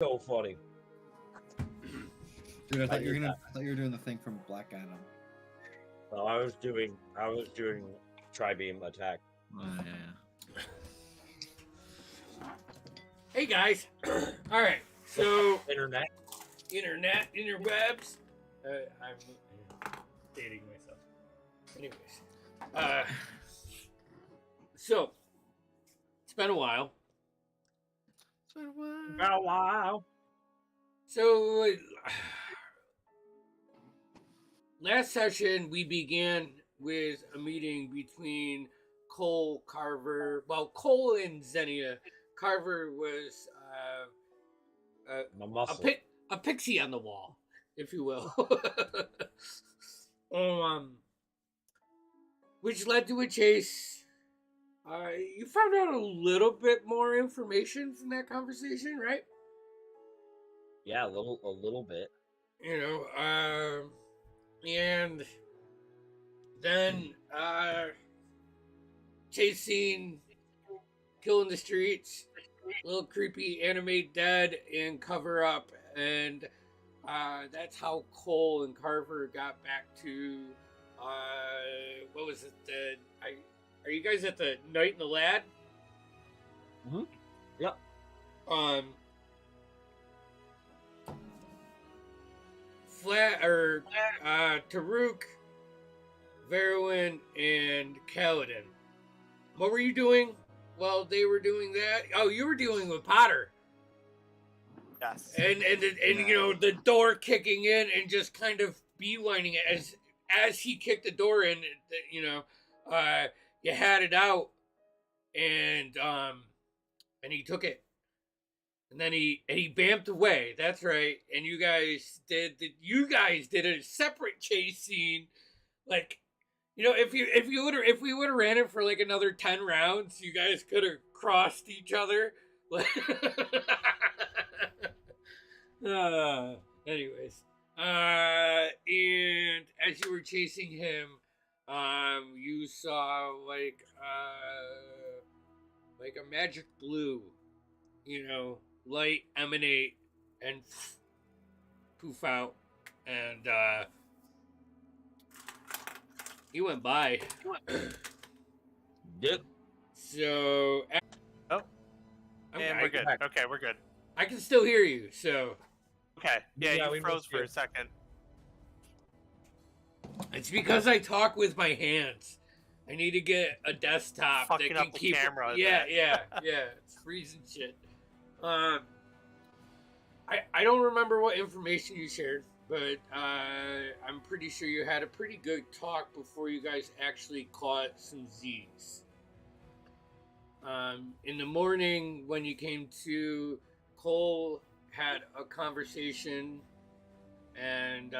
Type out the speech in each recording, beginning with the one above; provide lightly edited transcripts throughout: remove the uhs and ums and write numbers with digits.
So funny. Dude, I thought you were doing the thing from Black Adam. Well, I was doing tri-beam attack. Yeah. Hey guys. All right. So Internet. interwebs. I'm dating myself. Anyways. So it's been a while. Oh, wow. So last session we began with a meeting between Cole, Carver. Well, Cole and Xenia. Carver was My muscle. a pixie on the wall, if you will. Which led to a chase. You found out a little bit more information from that conversation, right? Yeah, a little bit. You know, and then chase scene, killing the streets, little creepy animate dead and cover up, and that's how Cole and Carver got back to what was it? Are you guys at the Knight and the Lad? Mm-hmm. Yep. Taruk, Verwin, and Kaladin. What were you doing while they were doing that? Oh, you were dealing with Potter. Yes. And you know, the door kicking in and just kind of beelining it as he kicked the door in. You know, you had it out, and he took it. And then he bamped away. That's right. And you guys did a separate chase scene. Like, you know, if we would have ran it for like another 10 rounds, you guys could have crossed each other. Anyways. And as you were chasing him, you saw like a magic blue, you know, light emanate and poof out, and he went by. Yep. So and we're good. Okay, we're good. I can still hear you. So okay, yeah, we you froze missed for you. a second. it's because I talk with my hands. I need to get a desktop Fucking that up can the keep camera, Yeah, man. yeah. It's freezing shit. I don't remember what information you shared, but I'm pretty sure you had a pretty good talk before you guys actually caught some Z's. In the morning when you came to, Cole had a conversation, and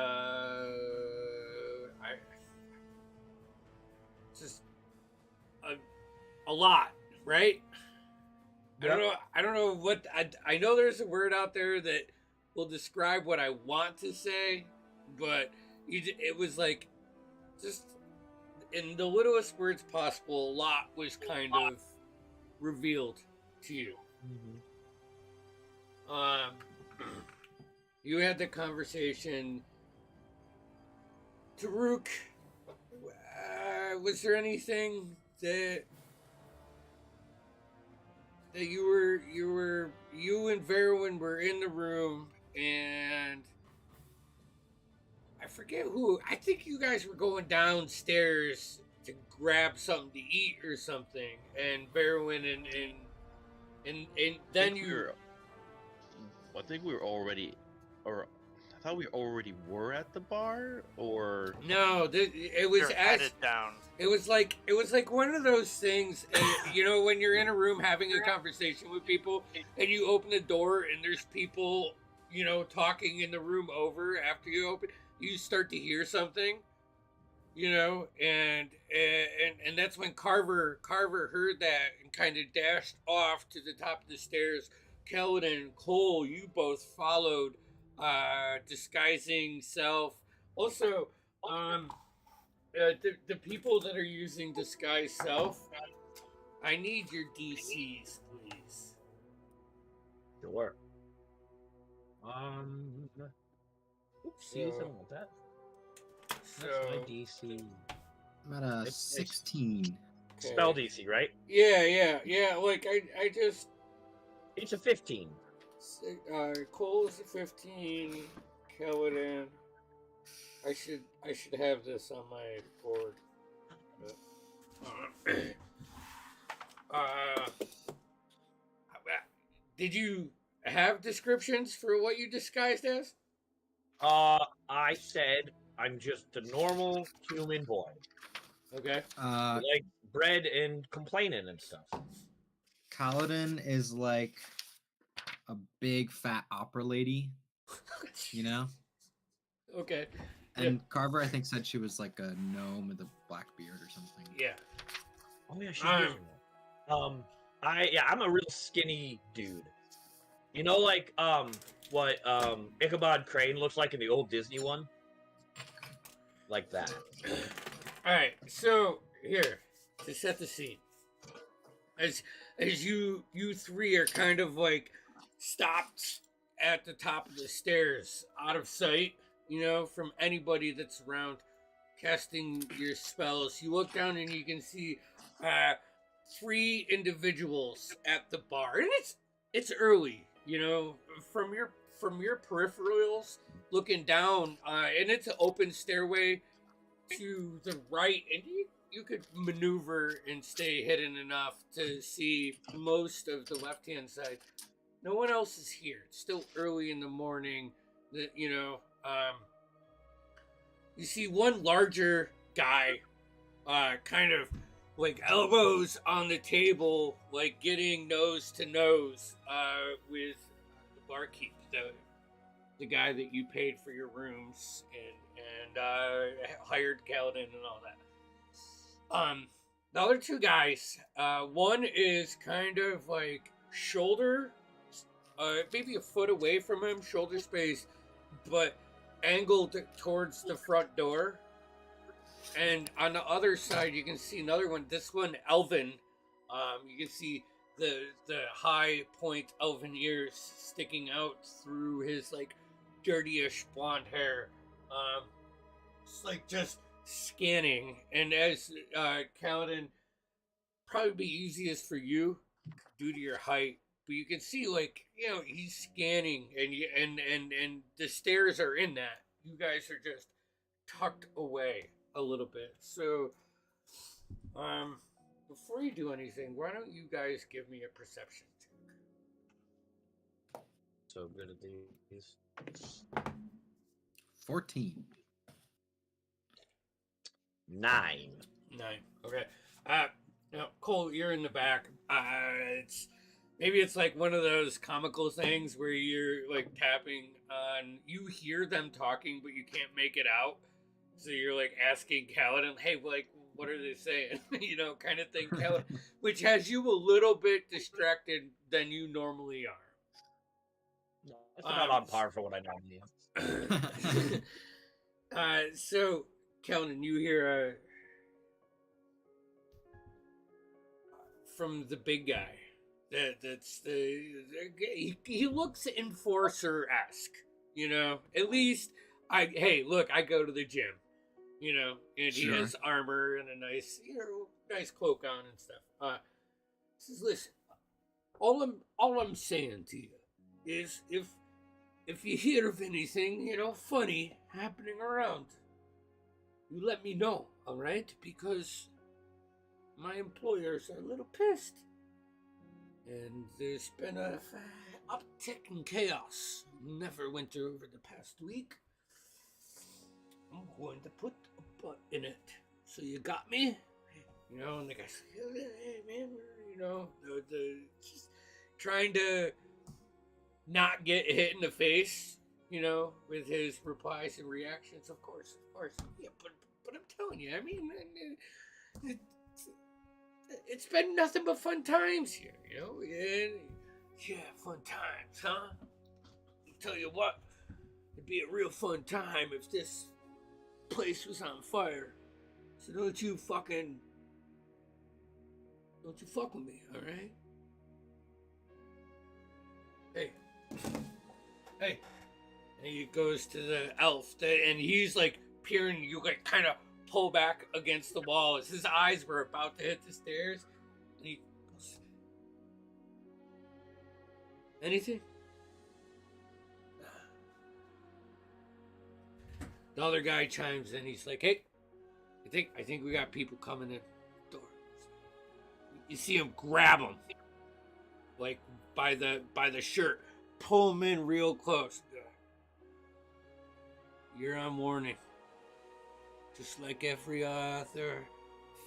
just a lot, right? Yep. I don't know what I know. There's a word out there that will describe what I want to say, but it was like just in the littlest words possible. A lot was kind of revealed to you. Mm-hmm. You had the conversation. Taruk, was there anything that you and Verwin were in the room, and I forget who. I think you guys were going downstairs to grab something to eat or something, and Verwin and then I think we were already, or I thought we already were at the bar, or no, it was You're headed down. It was like one of those things, you know, when you're in a room having a conversation with people, and you open the door and there's people, you know, talking in the room over after you open. You start to hear something, you know, and that's when Carver heard that and kind of dashed off to the top of the stairs. Kaladin and Cole, you both followed, disguising self. Also, the people that are using disguise self, I need your DCs, please. Sure. Oopsies, I don't want that. That's my So DC. I'm at a It's- 16. okay. Spell DC, right? Yeah. Like I just It's a 15. Cole is a 15. Kaladin. I should have this on my board. Did you have descriptions for what you disguised as? I said I'm just a normal human boy. Okay. Like bread and complaining and stuff. Kaladin is like a big fat opera lady, you know? Okay. And Carver, I think, said she was like a gnome with a black beard or something. Yeah. Oh yeah, she's using that. I'm a real skinny dude. You know, like what Ichabod Crane looks like in the old Disney one, like that. All right. So here to set the scene, as you three are kind of like stopped at the top of the stairs, out of sight, you know, from anybody that's around casting your spells. You look down and you can see 3 individuals at the bar, and it's early, you know, from your peripherals looking down, and it's an open stairway to the right, and you could maneuver and stay hidden enough to see most of the left-hand side. No one else is here. It's still early in the morning. You know, you see one larger guy, kind of like elbows on the table, like getting nose to nose with the barkeep, the guy that you paid for your rooms and hired Kaladin and all that. The other 2 guys, one is kind of like shoulder, maybe a foot away from him, shoulder space, but angled towards the front door. And on the other side, you can see another one. This one, Elvin. You can see the high point elven ears sticking out through his like dirtyish blonde hair. It's like just scanning. And as Kaladin, probably be easiest for you due to your height. But you can see, like, you know, he's scanning, and the stairs are in that. You guys are just tucked away a little bit. So, before you do anything, why don't you guys give me a perception check? So good at these. 14. 9. 9. Okay. Now, Cole, you're in the back. It's like one of those comical things where you're like tapping on. You hear them talking, but you can't make it out. So you're like asking Kaladin, "Hey, like, what are they saying?" You know, kind of thing. Kaladin, which has you a little bit distracted than you normally are. That's not on par for what I normally am. So, Kaladin, you hear from the big guy. He looks enforcer-esque, you know. At least I go to the gym, you know, and Sure. he has armor and a nice cloak on and stuff. Says, listen, all I'm saying to you is if you hear of anything, you know, funny happening around, you let me know, all right? Because my employers are a little pissed. And there's been a uptick in chaos. Neverwinter over the past week. I'm going to put a butt in it. So you got me? You know, and the guy's like, hey man, you know, the just trying to not get hit in the face, you know, with his replies and reactions. Of course. Yeah, but I'm telling you, I mean, it's been nothing but fun times here, you know? Yeah, fun times, huh? I'll tell you what, it'd be a real fun time if this place was on fire. So don't you fuck with me, alright? Hey, And he goes to the elf, and he's like peering. You like kind of pull back against the wall as his eyes were about to hit the stairs. And he goes, anything? The other guy chimes in. He's like, "Hey, I think we got people coming in the door." You see him grab him, like by the shirt, pull him in real close. You're on warning, just like every other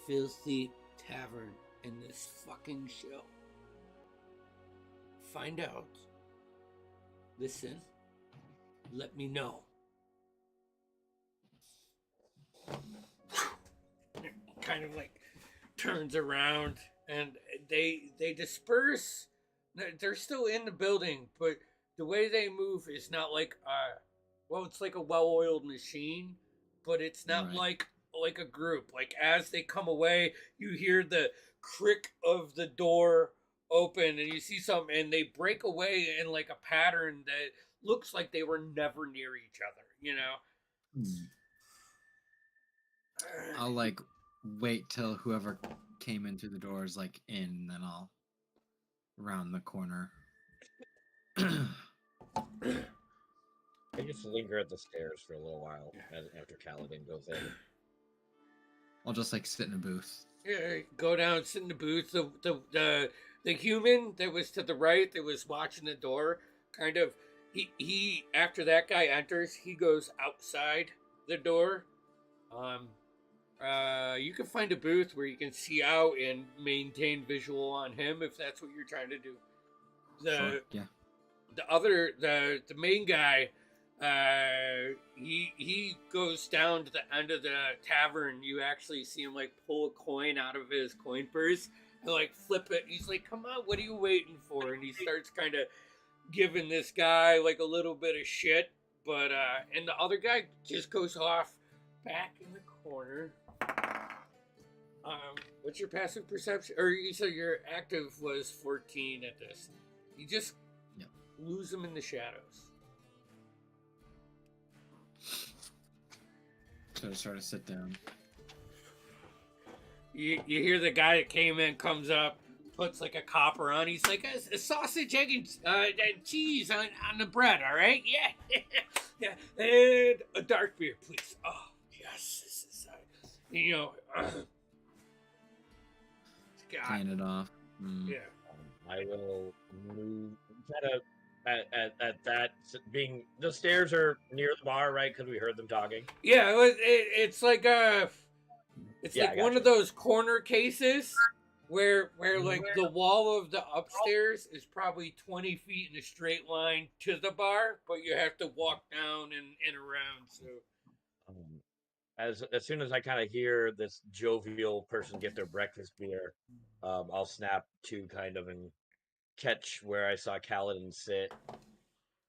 filthy tavern in this fucking show. Find out. Listen. Let me know. Kind of like turns around and they disperse. They're still in the building, but the way they move is not like well, it's like a well-oiled machine, but it's not like a group. Like as they come away, you hear the crick of the door open and you see something, and they break away in like a pattern that looks like they were never near each other, you know? I'll like wait till whoever came in through the door is like in, and then I'll round the corner. I just linger at the stairs for a little while after Kaladin goes in. I'll just like sit in a booth. Yeah, go down, sit in the booth. The human that was to the right, that was watching the door, kind of he after that guy enters, he goes outside the door. You can find a booth where you can see out and maintain visual on him if that's what you're trying to do. Sure, yeah. The main guy, he goes down to the end of the tavern. You actually see him like pull a coin out of his coin purse and like flip it. He's like, "Come on, what are you waiting for?" And he starts kind of giving this guy like a little bit of shit. But and the other guy just goes off back in the corner. What's your passive perception? Or you said your active was 14 at this. You just lose them in the shadows. So I sort of sit down. You hear the guy that came in comes up, puts like a copper on. He's like, a sausage, egg, and cheese on the bread, all right? Yeah. Yeah. And a dark beer, please. Oh, yes. This is, you know, God. Clean it off. Yeah. I will move kind of at that being the stairs are near the bar, right? Because we heard them talking. Yeah, it's like like one of those corner cases where like the wall of the upstairs is probably 20 feet in a straight line to the bar, but you have to walk down and around. So as soon as I kind of hear this jovial person get their breakfast beer, I'll snap to kind of and catch where I saw Kaladin sit,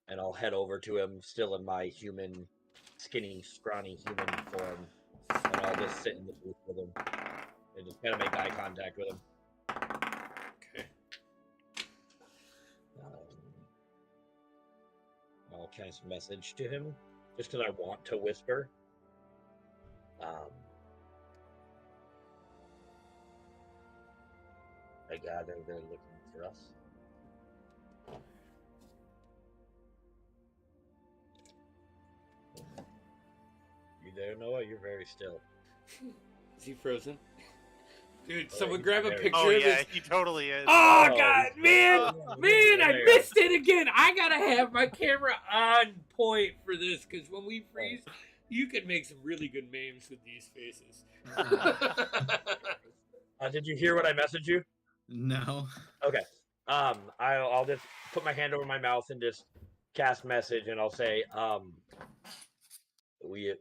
and I'll head over to him, still in my human, skinny, scrawny human form, and I'll just sit in the booth with him and just kind of make eye contact with him. Okay. I'll cast a message to him, just because I want to whisper. I gather they're looking for us. You there, Noah? You're very still. Is he frozen? Dude, someone grab a picture Oh of yeah, this. he totally is. Oh, Oh, God, he's man, there. I missed it again. I gotta have my camera on point for this, because when we freeze, you can make some really good memes with these faces. Did you hear what I messaged you? No. Okay. I'll just put my hand over my mouth and just cast message, and I'll say, we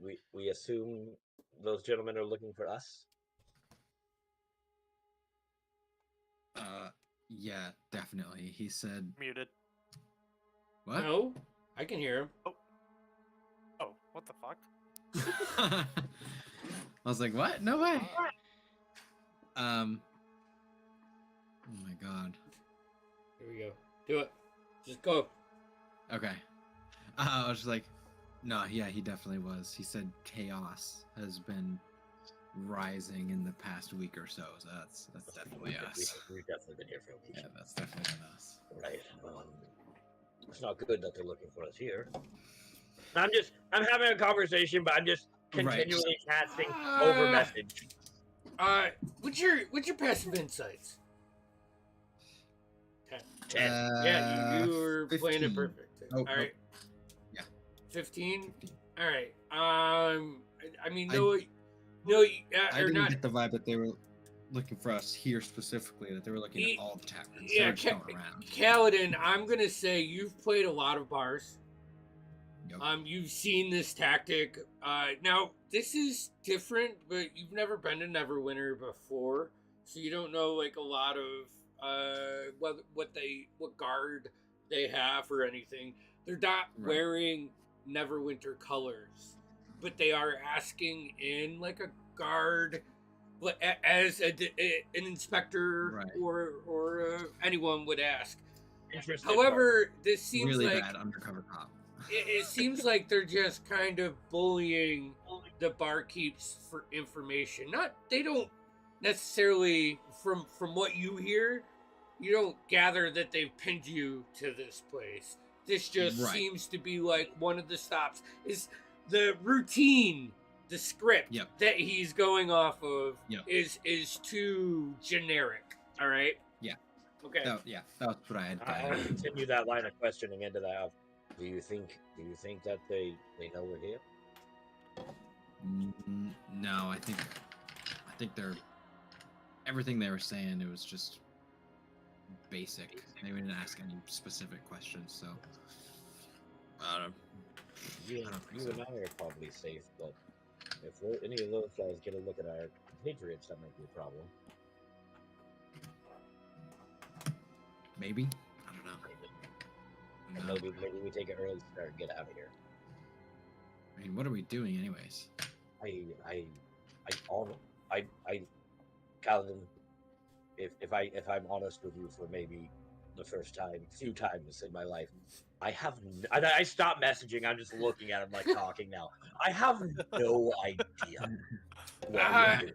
assume those gentlemen are looking for us. Yeah, definitely. He said. Muted. What? No, I can hear him. Oh, what the fuck? I was like, what? No way. Oh my god. Here we go. Do it. Just go. Okay. I was just like, no, yeah, he definitely was. He said chaos has been rising in the past week or so. So that's definitely us. We've definitely been here for a week. Yeah, that's definitely been us. Right. It's not good that they're looking for us here. I'm having a conversation, but I'm just continually casting over message. What's your passive insights? 10. Yeah, you were 15. playing it perfect. All right. Yeah. 15? All right. I mean, I didn't not. get the vibe that they were looking for us here specifically, that they were looking at all the taverns. Yeah, They were just going around. Kaladin, I'm gonna say you've played a lot of bars. Yep. You've seen this tactic. Now this is different, but you've never been to Neverwinter before, so you don't know like a lot of what guard they have or anything. They're not wearing Neverwinter colors, but they are asking in like a guard, as an inspector or anyone would ask. However, this seems really like bad undercover cop. it seems like they're just kind of bullying the barkeeps for information. They don't necessarily, from what you hear, you don't gather that they've pinned you to this place. This just seems to be like one of the stops. Is the routine, the script that he's going off of is too generic. All right. Yeah. Okay. That's what I had. I'll continue that line of questioning into that. Do you think that they know we're here? No, I think they're everything they were saying. It was just basic. They didn't ask any specific questions, so I don't know. You and I are probably safe, but if any of those guys get a look at our Patriots, that might be a problem. Maybe. I don't know. And maybe we take an early start and get out of here. I mean, what are we doing, anyways? Calvin, if I'm honest with you, for maybe the few times in my life, I stopped messaging. I'm just looking at him like talking now. I have no idea what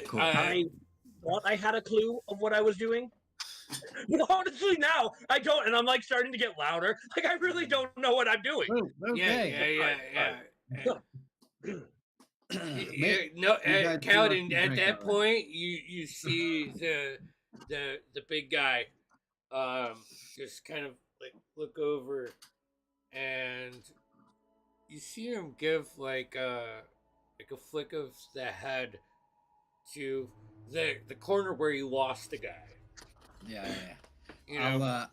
Cool. I thought I had a clue of what I was doing. But honestly, now I don't, and I'm like starting to get louder. Like I really don't know what I'm doing. Yeah. No, Kaladin, at that point, you see the big guy, just kind of like look over, and you see him give like a flick of the head to the corner where you lost the guy. Yeah. You know, I'll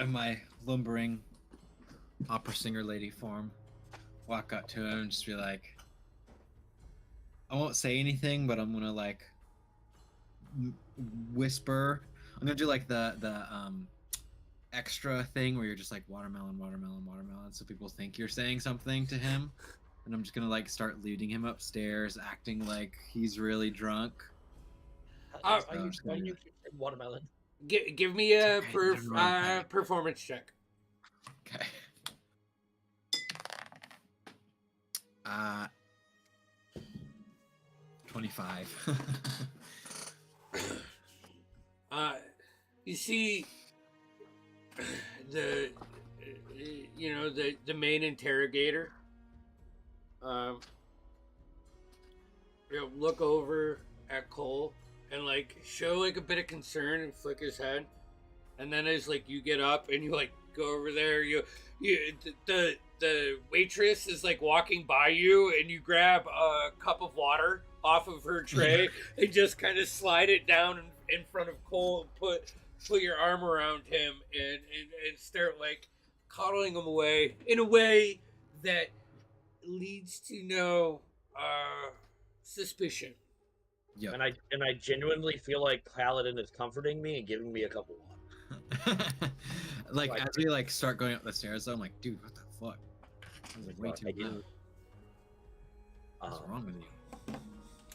in my lumbering opera singer lady form, walk up to him and just be like, I won't say anything, but I'm gonna like whisper. I'm gonna do like the extra thing where you're just like watermelon, so people think you're saying something to him, and I'm just gonna like start leading him upstairs, acting like he's really drunk. Are you keep saying watermelon? Give me a performance check. Okay. 25. You see the main interrogator. Look over at Cole and like show like a bit of concern and flick his head, and then as like you get up and you like go over there, the waitress is like walking by you, and you grab a cup of water off of her tray and just kind of slide it down in front of Cole and put your arm around him and start like coddling him away in a way that leads to no suspicion. Yeah. And I genuinely feel like Paladin is comforting me and giving me a couple of like as we like start going up the stairs, I'm like, dude, what the fuck? I was like, way too loud. What's wrong with you?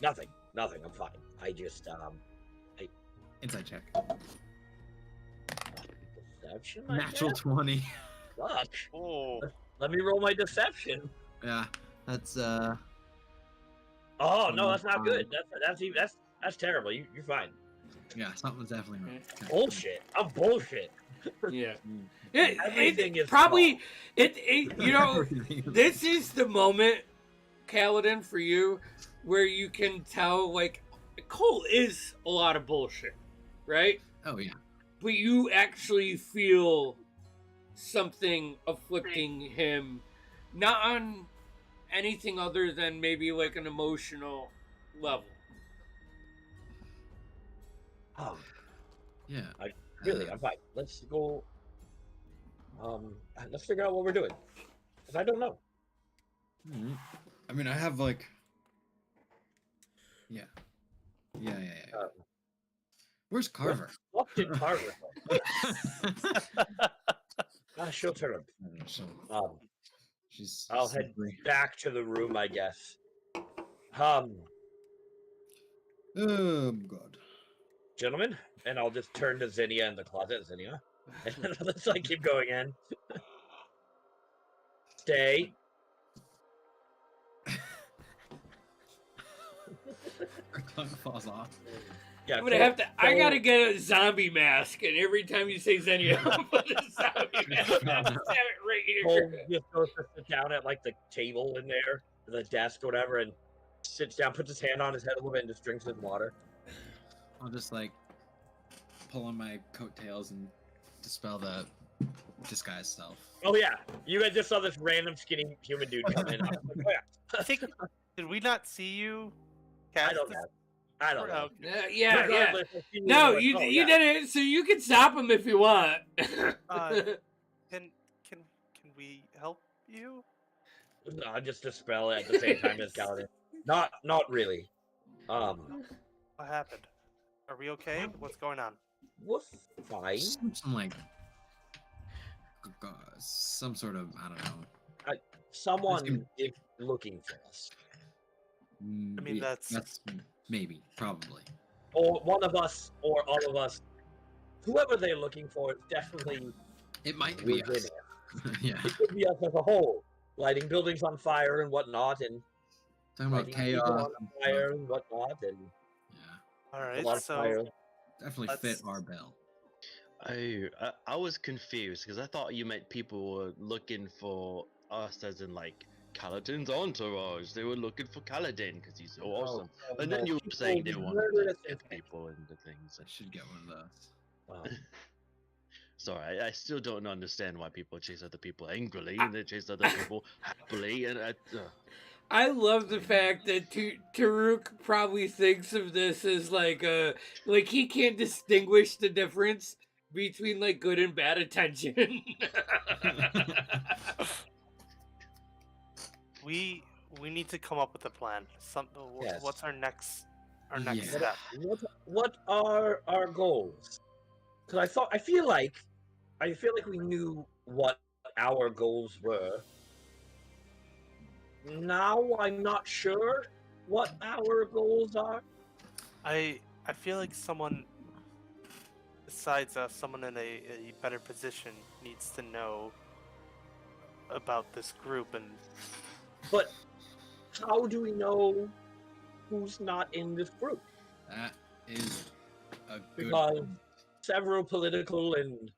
Nothing. I'm fine. I just Inside check. Perception, Natural 20. Fuck. Oh. Let me roll my deception. Yeah, that's Oh no, that's not good. That's terrible. You're fine. yeah, something's definitely wrong. Okay. Bullshit. I'm bullshit. Yeah. Everything is probably wrong. you know, Everything is- this is the moment, Kaladin, for you where you can tell like Cole is a lot of bullshit, right? Oh yeah. But you actually feel something afflicting him, not on anything other than maybe like an emotional level. Yeah. Really, I'm fine. Let's go. Let's figure out what we're doing. Because I don't know. Mhm. I mean, I have like. Yeah. Yeah. Where's Carver? What did Carver say? She'll turn up. I don't know, she's. I'll head simply- back to the room, I guess. Oh God. Gentlemen, and I'll just turn to Zinnia in the closet. Zinnia, and let's like keep going in. Stay. Her tongue falls off. Yeah, I'm gonna have to. I gotta get a zombie mask, and every time you say Xenia, I'll put a zombie mask. I just have it right Cole here. just goes to sit down at like the table in there, the desk, or whatever, and sits down, puts his hand on his head a little bit, and just drinks his water. I'll just like pull on my coattails and dispel the disguise self. Oh yeah, you guys just saw this random skinny human dude come in. I was like, oh yeah, I think. Did we not see you? I cast don't this? know. I don't know. Yeah. Regardless, if you No, know, you oh, you yeah. did it, so you can stop him if you want. Can we help you? No, I just dispel it at the same time as Kaladin. Not really. What happened? Are we okay? What's going on? We're fine. Some like some sort of I don't know. Someone is looking for us, I mean, Yeah, that's maybe probably. or one of us, or all of us. Whoever they're looking for is definitely It might be within us. it. Yeah. It could be us as a whole, lighting buildings on fire and whatnot, and Talking about lighting people chaos. on fire and whatnot, and Yeah. all a right. lot of So fire. Definitely fit Let's- our bill. I was confused because I thought you meant people were looking for us, as in like Kaladin's entourage. They were looking for Kaladin because he's so awesome. And then you were saying they wanted to get people into things. I should get one of those. Wow. Sorry, I still don't understand why people chase other people angrily and they chase other people happily. And I love the fact that Taruk probably thinks of this as like he can't distinguish the difference between like good and bad attention. we need to come up with a plan. Yes. What's our next Yeah. step? What are our goals? Because I feel like we knew what our goals were. Now I'm not sure what our goals are. I feel like someone besides us, someone in a better position, needs to know about this group. And But how do we know who's not in this group? That is a good Because point. several political and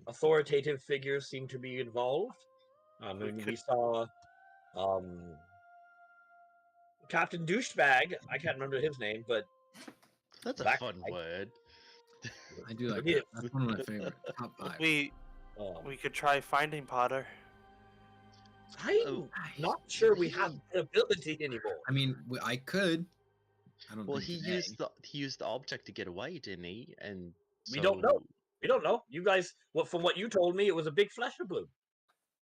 authoritative figures seem to be involved. I mean, we saw Captain Douchebag. I can't remember his name, but that's a Back- fun word. I do like Yeah. that. That's one of my favorite. Top 5. we could try finding Potter. I'm not sure we have the ability anymore. I mean, I could. I don't Well, think he today. used the object to get away, didn't he? And We don't know. so- We don't know. You guys, from what you told me, it was a big flesh balloon.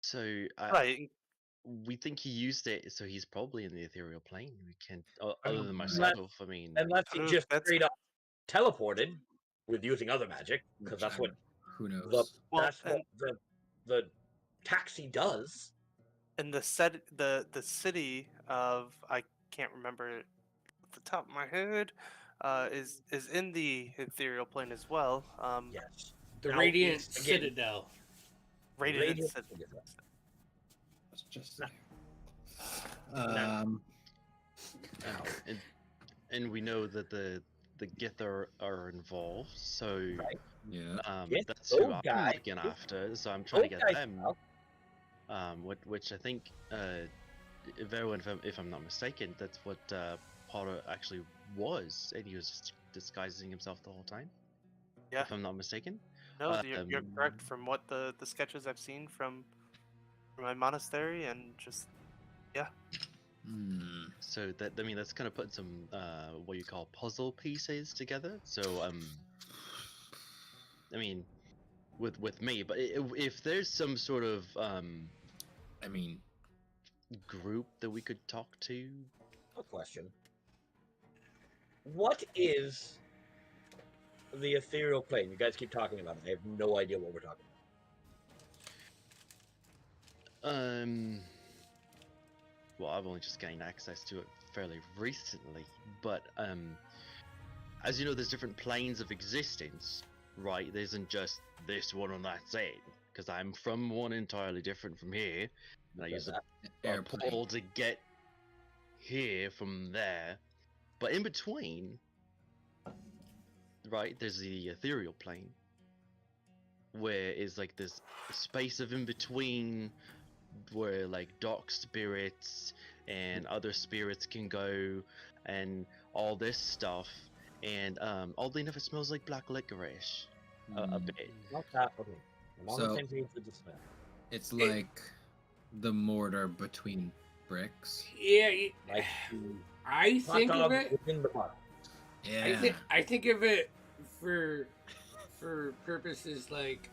So Right. we think he used it, so he's probably in the ethereal plane. We can't, other than Unless- myself. I mean, Unless he True, just that's- straight up teleported with using other magic, because Which that's what Who knows? Well, that's what the taxi does. And the city of, I can't remember off the top of my head, is in the ethereal plane as well. Yes. The Now, Radiant it's- again, Citadel. Rated Radiant instant. That's just No. um. And we know that the Gith are involved, so Right. Yeah. Yes, that's who those I'm guys- looking after. So I'm trying to those get guys them. are- Which I think, Vero, if I'm not mistaken, that's what Potter actually was, and he was just disguising himself the whole time. Yeah. If I'm not mistaken. No, you're correct. From what the sketches I've seen from my monastery, and just Hmm. So that, I mean, that's kind of putting some what you call puzzle pieces together. So I mean, with me, but if there's some sort of I mean, group that we could talk to. A question. What is the ethereal plane? You guys keep talking about it. I have no idea what we're talking about. Well, I've only just gained access to it fairly recently, but as you know, there's different planes of existence, right? There isn't just this one and that's it, because I'm from one entirely different from here, and I use a airplane. portal to get here from there. But in between, right, there's the ethereal plane, where is like this space of in between, where like dark spirits and other spirits can go, and all this stuff. And oddly enough, it smells like black licorice a bit. Not that. Okay. I'm on the So- same page with the smell. It's like the mortar between bricks. Yeah, Like I hot think dog of it. within the pot. Yeah. I think of it for purposes like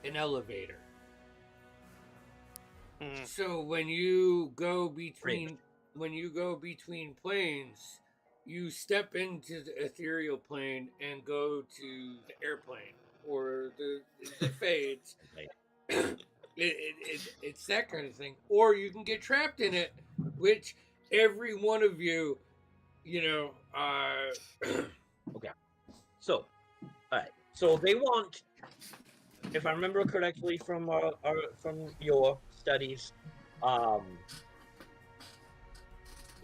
an elevator. Mm. So when you go between planes, you step into the ethereal plane and go to the airplane or the fades. Okay. It's that kind of thing. Or you can get trapped in it, which every one of you, So, all right. So they want, if I remember correctly from from your studies,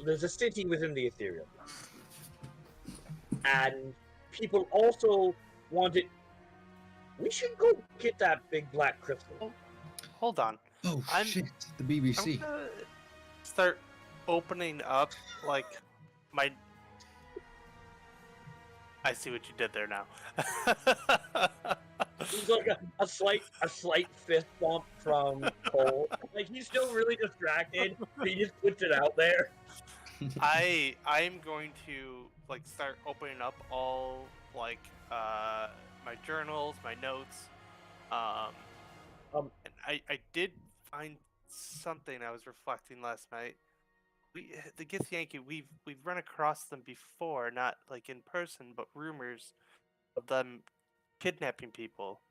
there's a city within the ethereal, and people also wanted. We should go get that big black crystal. Hold on. Oh I'm- shit! The I'm BBC. gonna start opening up like my. I see what you did there now. He's like a slight fist bump from Cole. Like he's still really distracted. But he just puts it out there. I'm going to like start opening up all like my journals, my notes. And I did find something I was reflecting last night. The Githyanki, we've run across them before, not like in person, but rumors of them kidnapping people.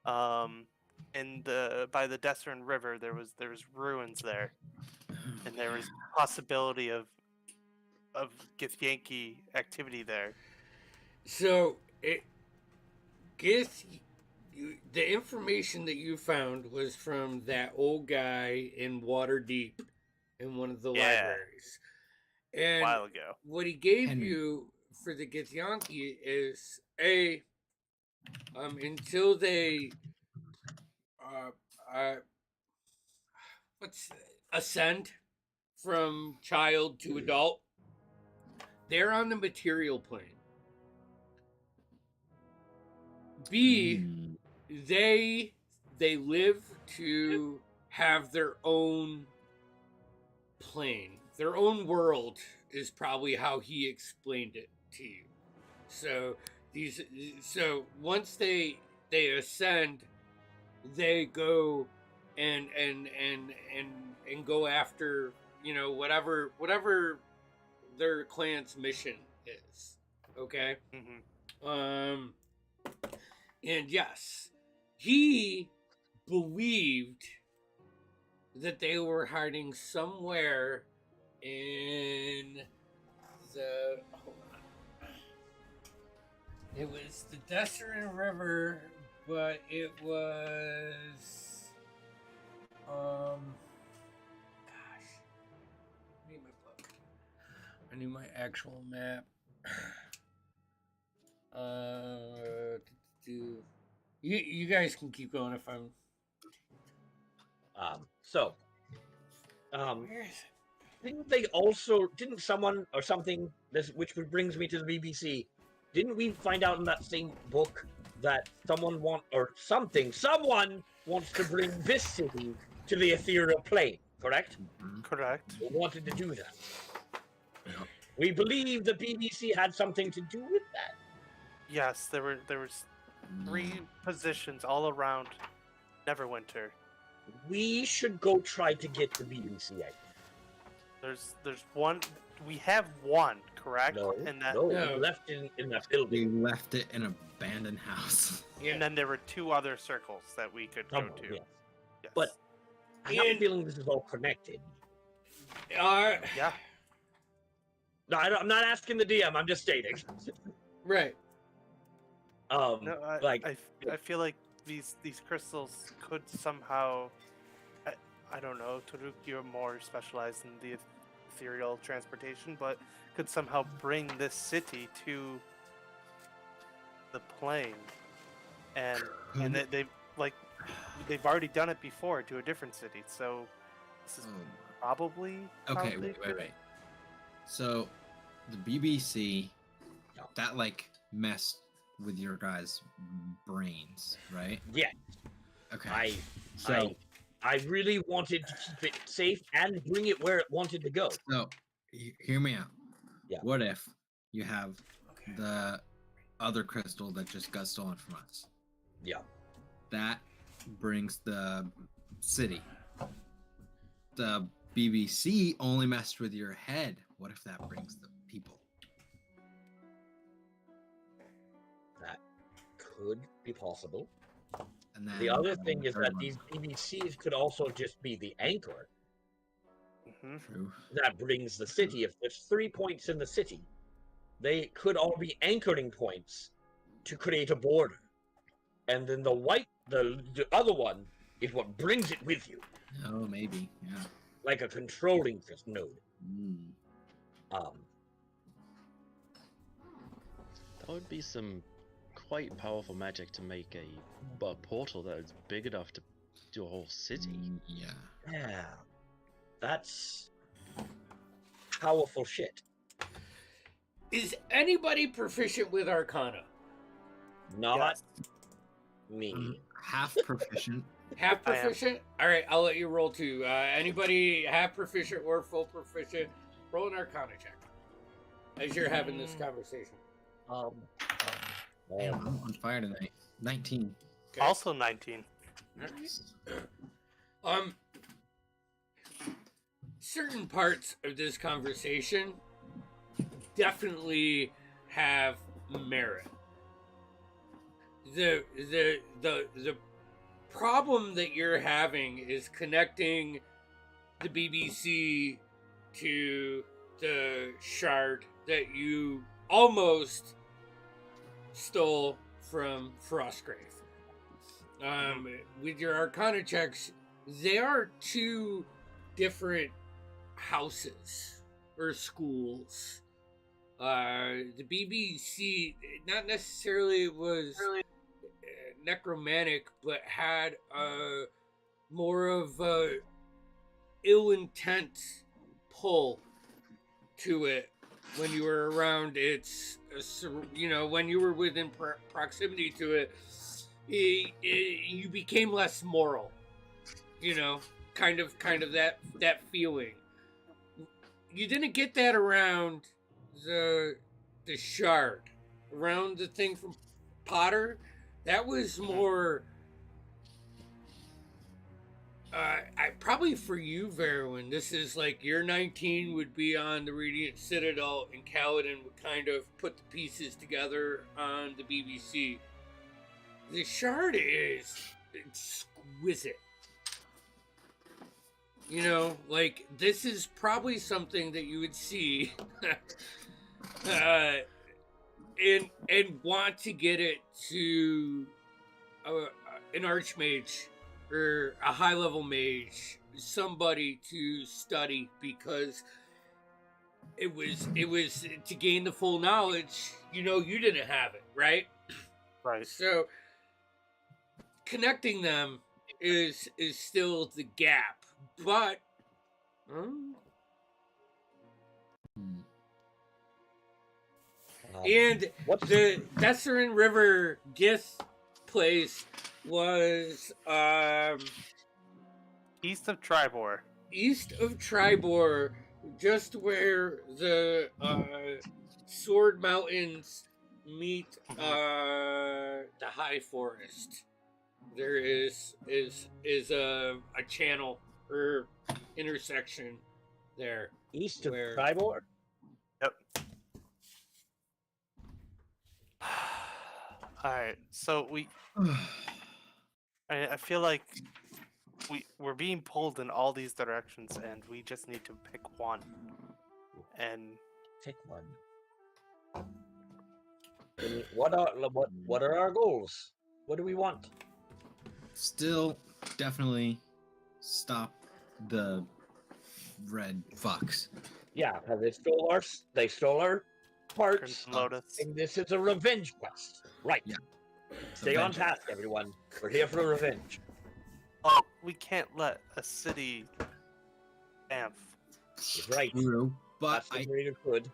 And by the Desserin River, there was ruins there, and there was possibility of Githyanki activity there. So the information that you found was from that old guy in Waterdeep in one of the Yeah. libraries. A And while ago. what he gave Henry. you for the Githyanki is until they ascend from child to adult, they're on the material plane. B, Mm. they live to have their own plane, their own world is probably how he explained it to you. So once they ascend, they go and go after whatever their clan's mission is. Okay. Mm-hmm. And yes, he believed that they were hiding somewhere in the. Hold on. It was the Desserin River, but it was I need my actual map. You guys can keep going if I'm. So, Where is it? didn't someone or something, which brings me to the BBC, didn't we find out in that same book that someone wants to bring this city to the ethereal plane, correct? Correct. They wanted to do that. We believe the BBC had something to do with that. Yes, there was 3 positions all around Neverwinter. We should go try to get the BBC. There's one. We have one, correct? No, and that, no, No. we left it in that We building. left it in an abandoned house. Yeah. And then there were 2 other circles that we could go to. Yes. Yes. But I have a And- feeling this is all connected. yeah, No, I'm not asking the DM. I'm just stating. Right. no, like I feel like these crystals could somehow. I don't know. Taruk, you're more specialized in the ethereal transportation, but could somehow bring this city to the plane, and they've already done it before to a different city, so this is probably Okay, how they wait. could- So, the BBC, that like messed with your guys' brains, right? yeah, Okay. So, I really wanted to keep it safe and bring it where it wanted to go. so hear me out. Yeah. What if you have Okay. the other crystal that just got stolen from us? Yeah. That brings the city. The BBC only messed with your head. What if that brings the people? That could be possible. And then The other thing is third that one. these BBCs could also just be the anchor Mhm. True. that brings the city. If there's 3 points in the city, they could all be anchoring points to create a border. And then the other one is what brings it with you, Oh, maybe. Yeah. like a controlling node. Mm. That would be some quite powerful magic to make a portal that is big enough to do a whole city. Yeah. Yeah, that's powerful shit. Is anybody proficient with Arcana? Not Yes. me. Half proficient. Half I am. proficient? All right, I'll let you roll too. Anybody half proficient or full proficient? Roll an Arcana check as you're having this conversation. Damn, I'm on fire tonight. 19. Okay. Also 19. Certain parts of this conversation definitely have merit. The problem that you're having is connecting the BBC to the shard that you almost stole from Frostgrave. With your Arcana checks, they are 2 different houses or schools. The BBC not necessarily was necromantic, but had more of a ill intent pull to it when you were around its, when you were within proximity to it, you became less moral. Kind of that feeling. You didn't get that around the shard, around the thing from Potter. That was more. Probably for you, Verwin, this is like your 19 would be on the Radiant Citadel, and Kaladin would kind of put the pieces together on the BBC. The shard is exquisite. This is probably something that you would see and want to get it to an archmage or a high-level mage, somebody to study, because it was to gain the full knowledge. You know, you didn't have it, right? Right. So connecting them is still the gap, but and the Desserin River Gith place was East of Tribor. east of Tribor, just where the Sword Mountains meet the High Forest. There is a channel or intersection there. East of Where- Tribor? Yep. All right. So I feel like we're being pulled in all these directions, and we just need to pick one. And Pick one. And what are our goals? What do we want? Still, definitely stop the red fucks. Yeah, because they stole our parts. Crimson Lotus. And this is a revenge quest. Right. Yeah. Stay on Revenge. task, everyone. We're here for revenge. Oh, we can't let a city Banff. Right. True, but That's the greater good.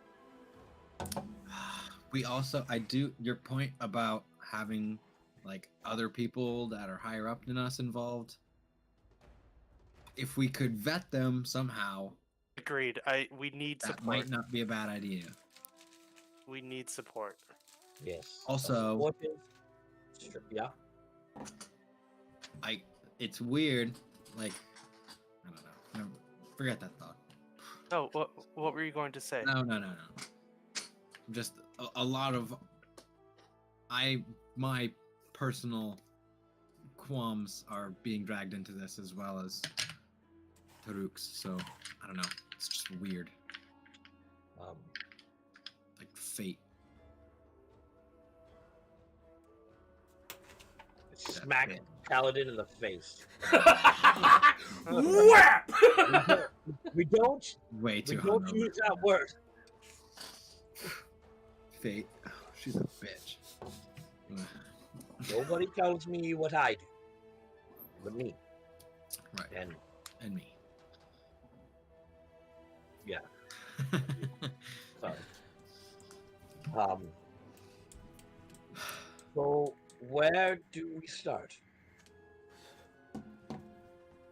we also, I do your point about having like other people that are higher up than us involved. If we could vet them somehow, Agreed. We need that support. might not be a bad idea. We need support. Yes. Also- Support is- yeah. It's weird, like I don't know. No, forget that thought. Oh, what were you going to say? No. Just a lot of my personal qualms are being dragged into this as well as Taruk's, so I don't know. It's just weird. Like fate. Smack it. Paladin in the face. Whap! We don't Way too use hungover. that word. Fate. Oh, she's a bitch. Nobody tells me what I do. But me. Right. And me. Yeah. So, so where do we start?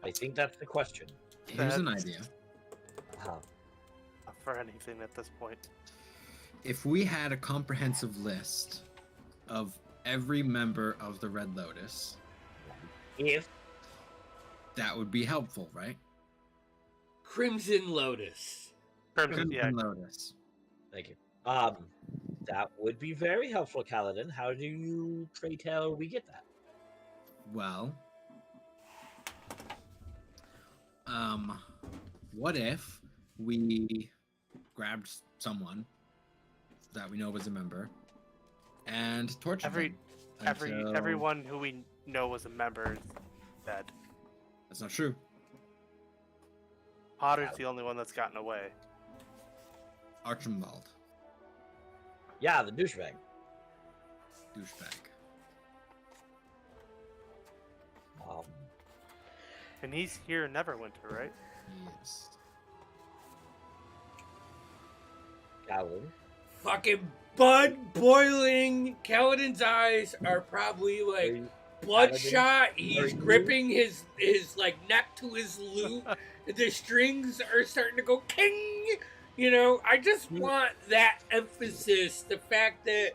I think that's the question. Here's an That's- idea. For anything at this point. If we had a comprehensive list of every member of the Red Lotus, If that would be helpful, right? Crimson Lotus. Crimson, yeah. Lotus. Thank you. That would be very helpful, Kaladin. How do you, pray tell, we get that? Well, what if we grabbed someone that we know was a member and tortured them until- Everyone who we know was a member is dead. That's not true. Potter's the only one that's gotten away. Archibald, Yeah, the douchebag. douchebag. And he's here in Neverwinter, right? Yes. Kaladin. Fucking blood boiling. Kaladin's eyes are probably like bloodshot. He's gripping his like neck to his lute. The strings are starting to go king. You know, I just want that emphasis. The fact that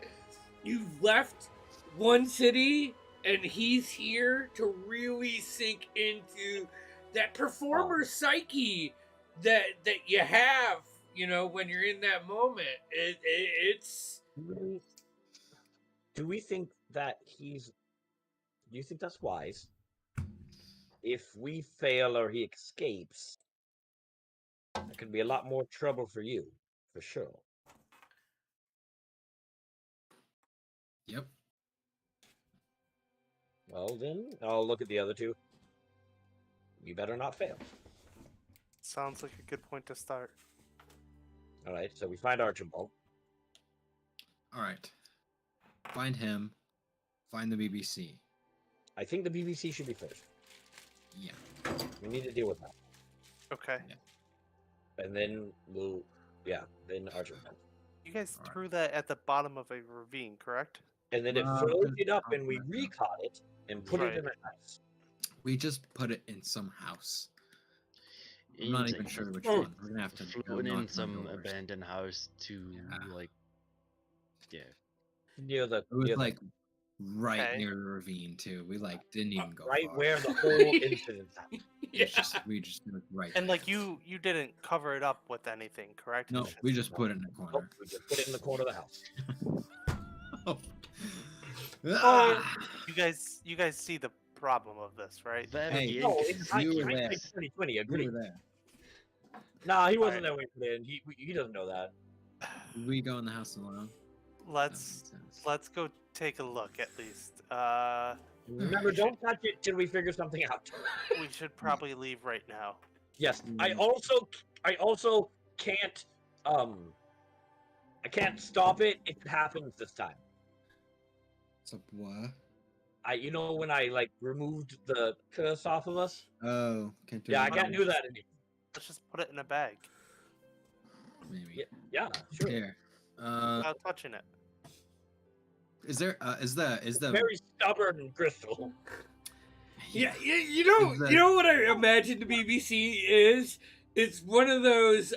you've left one city and he's here to really sink into that performer psyche that you have. You know, when you're in that moment, it's. Do we think that he's? Do you think that's wise? If we fail or he escapes, there could be a lot more trouble for you, for sure. Yep. Well, then I'll look at the other two. You better not fail. Sounds like a good point to start. All right, so we find Archibald. All right. Find him. Find the BBC. I think the BBC should be first. Yeah. We need to deal with that, Okay. and then then Archibald. You guys Alright. threw that at the bottom of a ravine, correct? And then it Well, floated up, good- and we recaught it and put Right. it in a house. We just put it in some house. I'm not even sure which Oh. one. We're gonna have to go Floating knock in on some doors. abandoned house to Yeah. like, yeah. Near the It was near the- like right Okay. near the ravine too. We like didn't even go right far. where the whole incident happened. We just did it right. And like you didn't cover it up with anything, correct? No, we just put it in the Nope, corner. we just put it in the corner of the house. Ah! You guys see the problem of this, right? Very Hey, No, it's you were hindsight there. 2020. We Agree. were there. Nah, he wasn't Alright. there when we put it in. He doesn't know that. Did we go in the house alone? That Let's makes sense. let's go take a look at least. Remember, don't touch it till we figure something out. We should probably leave right now. Yes, I Mm. also can't I can't stop it if it happens this time. So what? You know when I like removed the curse off of us? Oh, can't do Yeah, I anything. can't do that anymore. Let's just put it in a bag Maybe. Yeah, sure. Here. without touching it. Is there? Is the? Very stubborn crystal. Yeah, you Is that- know what I imagine the BBC is? It's one of those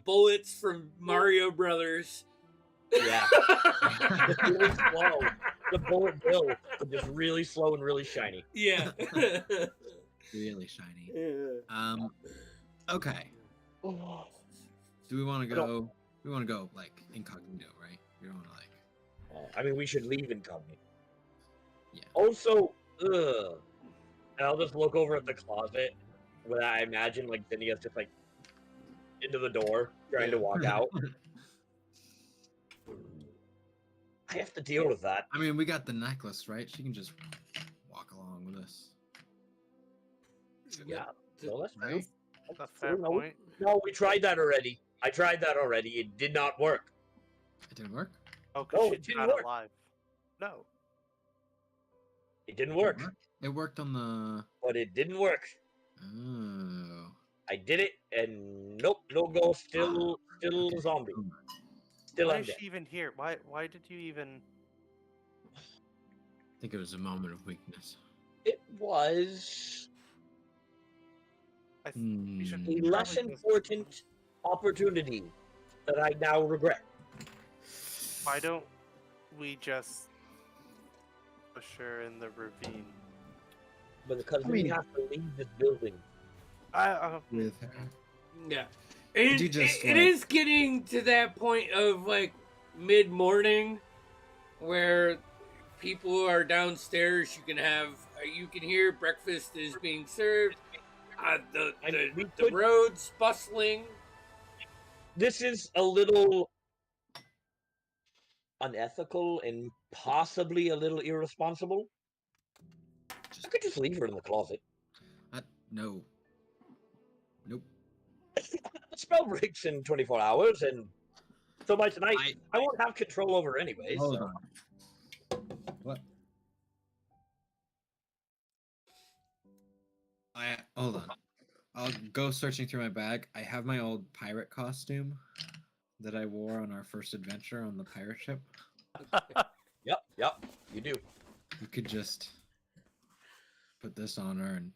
bullets from Mario Brothers. Yeah. It's really slow. The bullet bill, but just really slow and really shiny. Yeah. Really shiny. Okay. Do we want to I don't- go? We want to go like incognito, right? We don't want to like. I mean, we should leave incognito. Yeah. Also, and I'll just look over at the closet where I imagine like Zinnia's just like into the door trying to walk out. I have to deal with that. I mean, we got the necklace, right? She can just walk along with us, Yeah. No, that's true. right? That's a That's fair true. No, point. No, we tried that already. I tried that already. It did not work. It didn't work. Oh, No, because it she's didn't not work. alive. No. It didn't work. It worked on the. But it didn't work. Oh. I did it, and nope, no go. Still Okay. zombie. Still Why is undead. she even here? Why did you even? I think it was a moment of weakness. It was I th- we should Hmm. a probably less just- important opportunity that I now regret. Why don't we just push her in the ravine? But because I we mean- have to leave this building. With her. Yeah. And you just, it like- is getting to that point of like mid morning where people are downstairs. You can hear breakfast is being served. We The could- roads bustling. This is a little unethical and possibly a little irresponsible. I could just leave her in the closet. No. Nope. The spell breaks in 24 hours, and so by tonight, I won't have control over her anyways. Hold so- on. What? Hold on. I'll go searching through my bag. I have my old pirate costume that I wore on our first adventure on the pirate ship. Yep, you do. You could just put this on her, and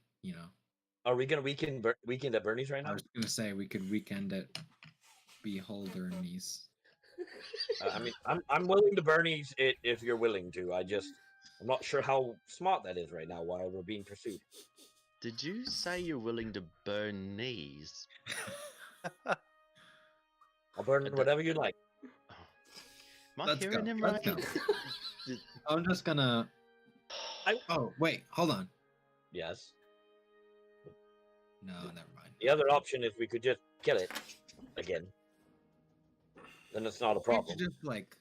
Are we gonna weekend at Bernie's right I now? was gonna say we could weekend at Beholdernies. I mean, I'm willing to Bernie's it if you're willing to. I'm not sure how smart that is right now while we're being pursued. Did you say you're willing to burn knees? I'll burn whatever you like. Am I Let's hearing go, him let's right? go. I'm just gonna. Oh wait, hold on. Yes. No, never mind. The other option is we could just kill it again. Then it's not a We problem. could just like.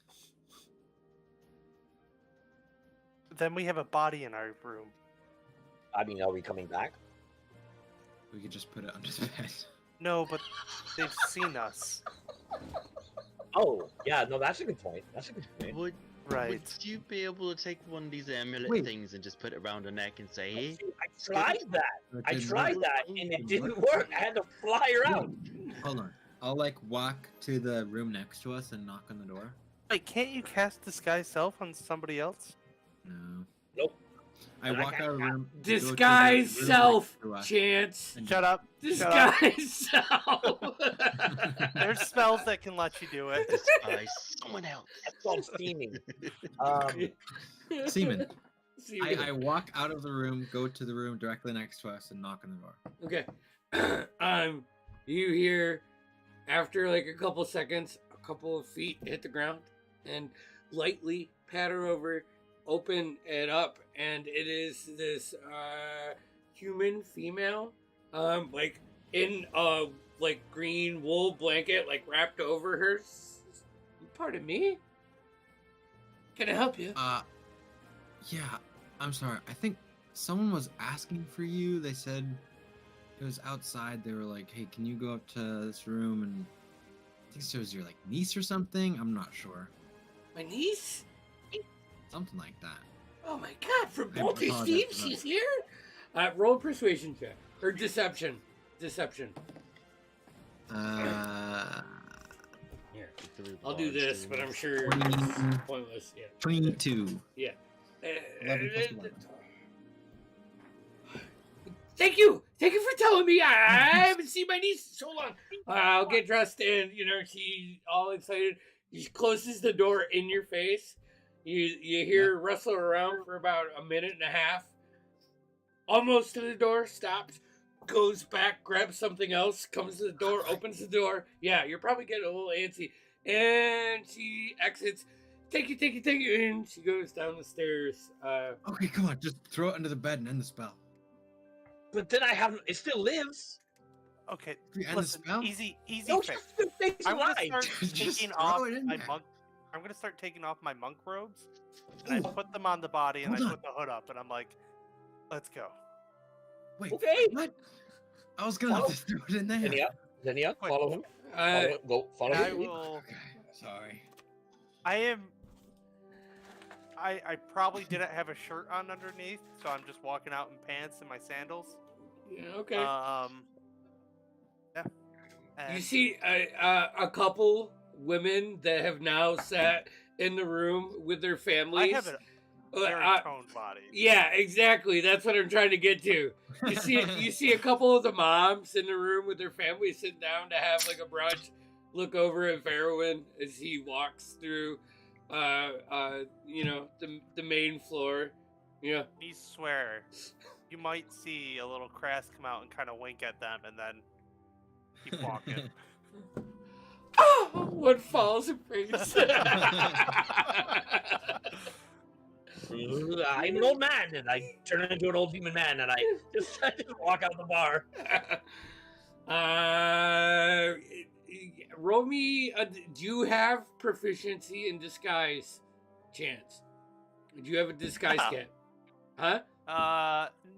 Then we have a body in our room. I mean, are we coming back? We could just put it under the bed. No, but they've seen us. Oh, yeah, no, that's a good point. That's a good point. Would Right. would you be able to take one of these amulet Wait. things and just put it around her neck and say, "Hey"? See, I tried that. I didn't tried work. that, and it Didn't didn't work. work. I had to fly her out. Hold on. I'll like walk to the room next to us and knock on the door. Wait, can't you cast disguise self on somebody else? No. Nope. I But I walk can't out of the room. go to the Disguise room self, next to us Chance. and Shut up. Shut up. Disguise self. There's spells that can let you do it. Despise someone else. That's called steaming. Seaman. Seaman. I walk out of the room, go to the room directly next to us, and knock on the door. Okay. You hear after like a couple seconds, a couple of feet hit the ground, and lightly patter over, open it up, and it is this human female, like in a like green wool blanket, like wrapped over her. Pardon me. Can I help you? Yeah, I'm sorry. I think someone was asking for you. They said it was outside. They were like, "Hey, can you go up to this room?" And I think it was your like niece or something. I'm not sure. My niece? Something like that. Oh my God! From I Baltic apologize Steve, for she's here. Roll a persuasion check or deception. Deception. Here, I'll do this, but I'm sure it's pointless. Yeah. 22. Yeah. 11 plus 11. Thank you for telling me. I haven't seen my niece in so long. I'll get dressed, and she's all excited. She closes the door in your face. You hear her wrestle around for about a minute and a half. Almost to the door, stops, goes back, grabs something else, comes to the door, opens the door. Yeah, you're probably getting a little antsy. And she exits. Thank you. And she goes down the stairs. Okay, come on. Just throw it under the bed and end the spell. But then it still lives. Okay, You end the listen, spell? easy No, fix. just face I'm gonna alive. start Just taking throw off it in my there. monk. I'm gonna start taking off my monk robes, and I put them on the body, and Hold I on. put the hood up, and I'm like, "Let's go." Wait, Okay. what? I was gonna Follow- just throw it in there. Xenia, Wait. follow him. Follow I him. will. Okay, sorry. I am. I probably didn't have a shirt on underneath, so I'm just walking out in pants and my sandals. Yeah, okay. Yeah. You And see a couple women that have now sat in the room with their I families. have a very toned body. Yeah, exactly. That's what I'm trying to get to. You see a couple of the moms in the room with their families sitting down to have like a brunch. Look over at Farrowin as he walks through, the main floor. Yeah. I swear, you might see a little crest come out and kind of wink at them, and then keep walking. What falls in face? I'm an old man, and I turn into an old human man, and I just walk out the bar. Roll me. Do you have proficiency in disguise, Chance? Do you have a disguise No. kit? Huh?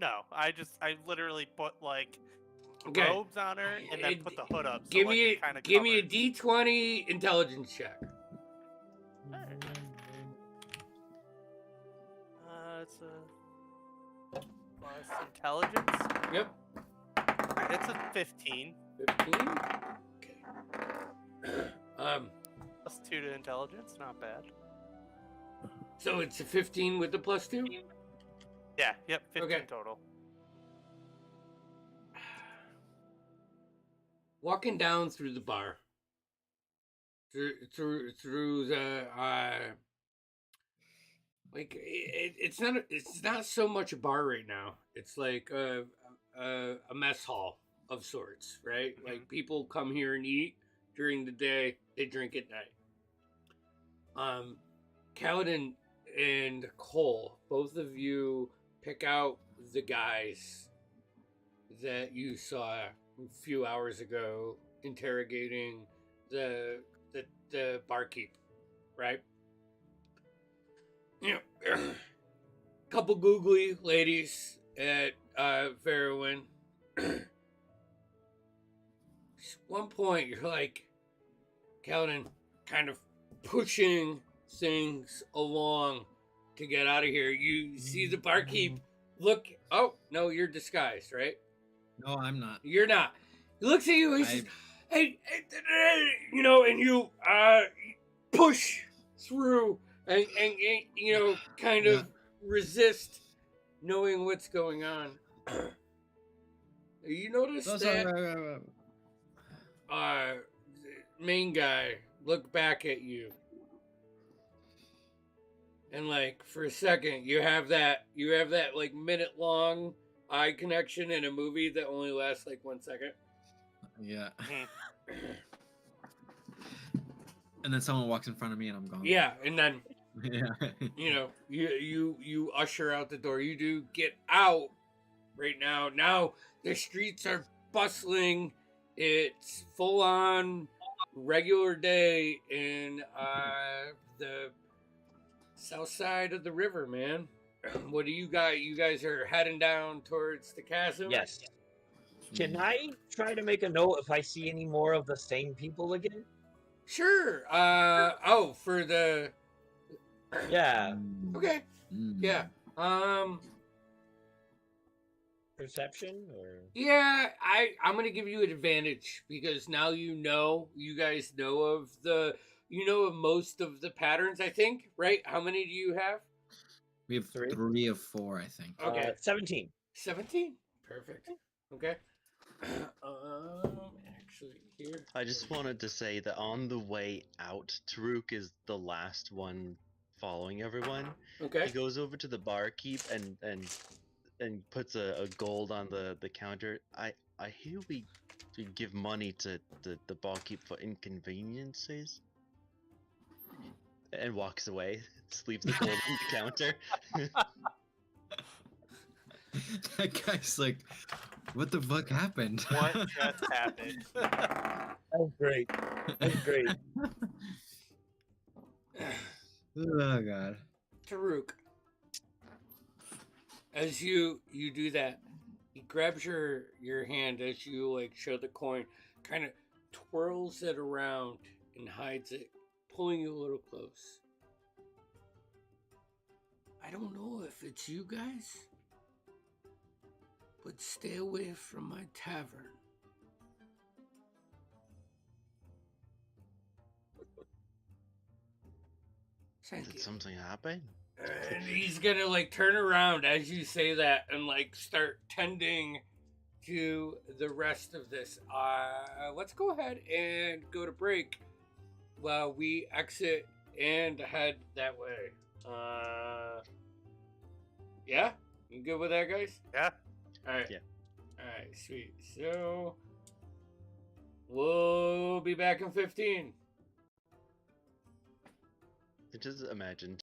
No. I literally put like Okay. robes on her and then put the hood up. So Give like, me it kinda give me a covers. D20 intelligence check. It's a plus intelligence. Yep. Alright, it's a 15 15. Okay. plus 2 to intelligence. Not bad. So it's a 15 with the plus 2. Yeah. Yep. 15 Okay. total. Walking down through the bar, through the like it's not so much a bar right now. It's like a mess hall of sorts, right? Mhm. Like people come here and eat during the day, they drink at night. Kaladin and Cole, both of you pick out the guys that you saw a few hours ago interrogating the barkeep, right? You know, couple googly ladies at Farrowin. At one point, you're like, Kaladin, kind of pushing things along to get out of here. You see the barkeep look. Oh no, you're disguised, right? No, I'm not. You're not. He looks at you. He says, "Hey, you know," and you push through and kind of resist knowing what's going on. You notice that main guy look back at you, and like for a second you have that like minute long eye connection in a movie that only lasts like 1 second. Yeah. And then someone walks in front of me and I'm gone. Yeah, and then Yeah. you usher out the door. You do get out right now. Now the streets are bustling. It's full on regular day in the south side of the river, man. What do you got? You guys are heading down towards the chasm? Yes. Can I try to make a note if I see any more of the same people again? Sure. For the Yeah. okay. Yeah. Perception or Yeah, I'm gonna give you an advantage because now you guys know of most of the patterns, I think, right? How many do you have? We have 3 of 4, I think. Okay. 17. 17? Perfect. Okay. Actually here. I just wanted to say that on the way out, Taruk is the last one following everyone. Okay. He goes over to the barkeep and puts a gold on the counter. I hear we give money to the barkeep for inconveniences. And walks away. Just leaves the gold on the counter. That guy's like, what the fuck happened? What just happened? That's great. That's great. Oh god. Taruk. As you do that, he grabs your hand as you like show the coin, kind of twirls it around and hides it, pulling you a little close. I don't know if it's you guys, but stay away from my tavern. Did something happen? And he's gonna like turn around as you say that and like start tending to the rest of this. Let's go ahead and go to break while we exit and head that way. Yeah? You good with that, guys? Yeah. Alright. Yeah. Alright, sweet. So we'll be back in 15. Just imagine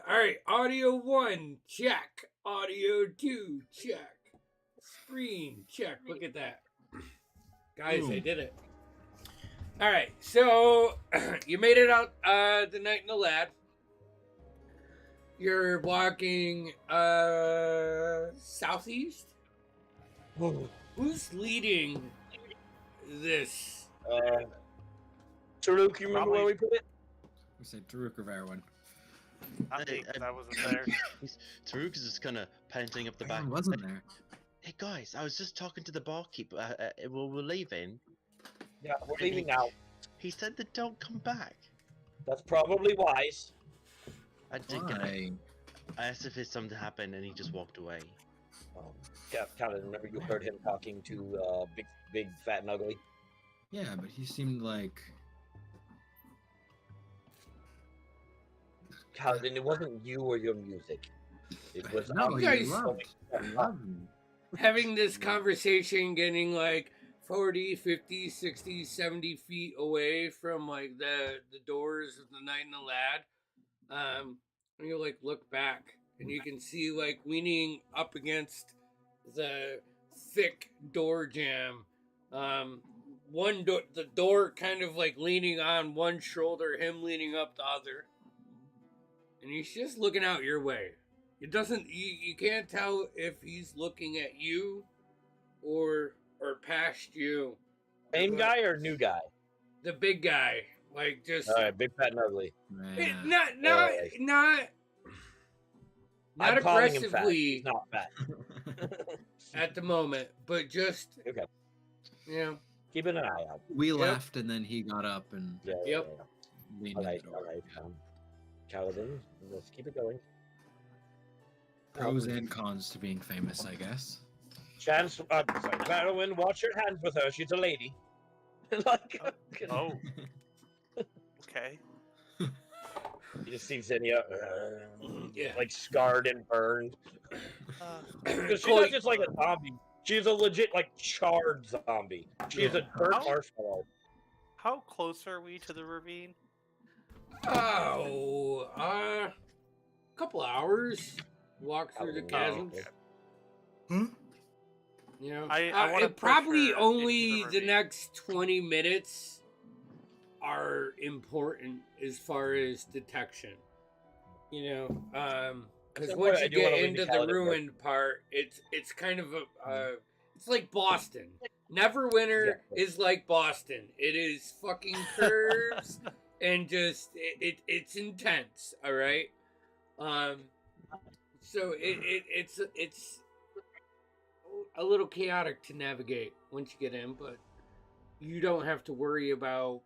All right, audio 1, check. Audio 2, check. Screen, check. Look at that. Guys, I did it. All right, so you made it out the night in the lab. You're walking southeast. Who's leading this? Taruk, you remember where we put it? We said Taruk or Varwin. I think I wasn't there. Taruk is just kind of panting up the back. Varwin wasn't there. Hey guys, I was just talking to the barkeeper. We're leaving. Yeah, we're leaving now. He said that don't come back. That's probably wise. I asked if something happened, and he just walked away. Calvin, remember you heard him talking to big, fat, and ugly? Yeah, but he seemed like... Calvin, it wasn't you or your music. It was No, you guys- loved him. Having this conversation, getting like 40, 50, 60, 70 feet away from like the doors of the Night and the Lad. And you like look back and you can see like leaning up against the thick door jam. The door kind of like leaning on one shoulder, him leaning up the other. And he's just looking out your way. It doesn't, you can't tell if he's looking at you or past you. Same guy or new guy? The big guy, like just All right, big, fat, and ugly. not I'm calling him fat. aggressively He's not fat. at the moment, but just Okay. you know. Keeping an eye out. We left, and then he got up and Yeah. Yep. leaned All in right. the door. All right. Calvin, let's keep it going. Pros and cons to being famous, I guess. Chance, Marilyn, watch your hands with her. She's a lady. Like, Oh. Okay. you just see Zinnia, Yeah. like scarred and burned. Uh, Because she's not just like a zombie. She's a legit, like, charred zombie. She's a burnt How- marshmallow. how close are we to the ravine? Oh, couple hours walk through the Oh, chasms. okay. You know, I wanna it probably push her only into the the ravine. next 20 minutes are important as far as detection. You know, because At some once point, I you do get wanna leave into the the calendar ruined part, it's kind of a it's like Boston. Neverwinter Yeah. is like Boston. It is fucking curves and just it's intense. All right. So it's a little chaotic to navigate once you get in, but you don't have to worry about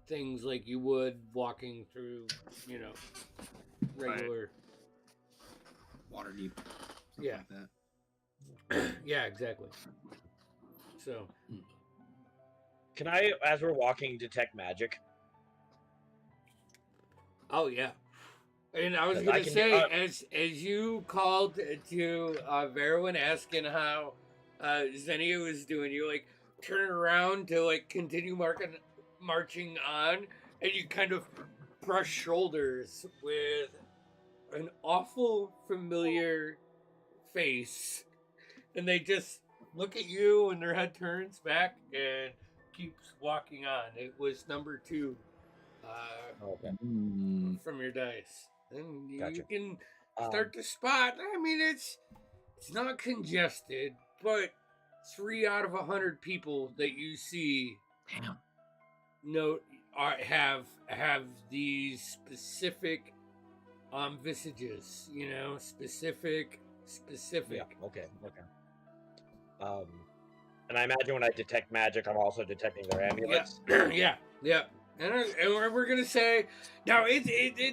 things like you would walking through, you know, regular. Water deep. something Yeah. like that. Yeah, exactly. So Can I, as we're walking, detect magic? oh yeah. And I was 'Cause gonna I can- say, as you called to Verwin asking how Xenia was doing, you like turn around to like continue marching on, and you kind of brush shoulders with an awful familiar face, and they just look at you, and their head turns back and keeps walking on. It was number 2. Okay. From your dice, and you Gotcha. can start to spot. I mean, it's not congested, but 3 out of 100 people that you see Damn. have these specific visages. You know, specific. Yeah. Okay. And I imagine when I detect magic, I'm also detecting their amulets. Yeah. And we're gonna say now it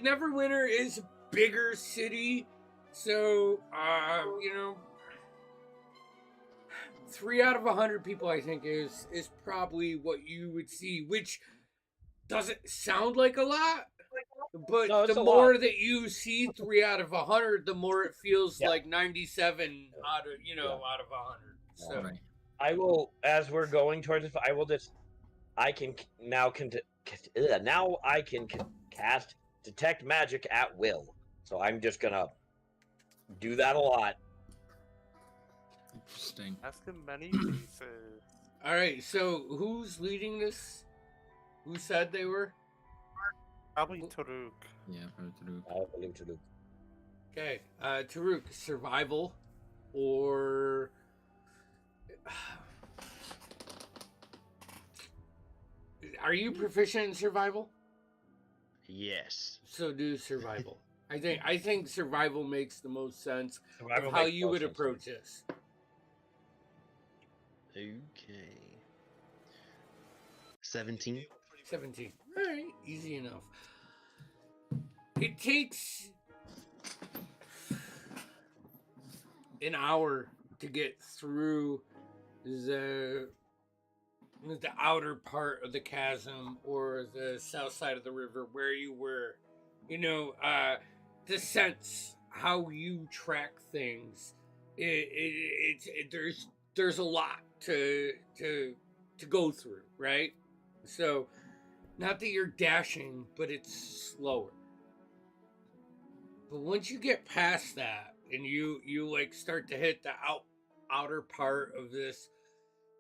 Neverwinter is a bigger city, so you know, 3 out of 100 people I think is probably what you would see, which doesn't sound like a lot, but No, it's the a more lot. that you see 3 out of 100, the more it feels Yeah. like 97 out of out of 100. So Right. I will, as we're going towards this, now I can cast detect magic at will. So I'm just gonna do that a lot. Interesting. Ask him many faces. All right, so who's leading this? Who said they were? Probably Taruk. Yeah, probably Taruk. Okay, Taruk, survival, or are you proficient in survival? Yes. So do survival. I think survival makes the most sense Survival of how makes you more would sense. approach this. Okay. 17. 17. All right, easy enough. It takes an hour to get through the outer part of the chasm or the south side of the river where you were. You know, to sense how you track things. There's a lot to go through, right? So, not that you're dashing, but it's slower. But once you get past that and you like start to hit the outer part of this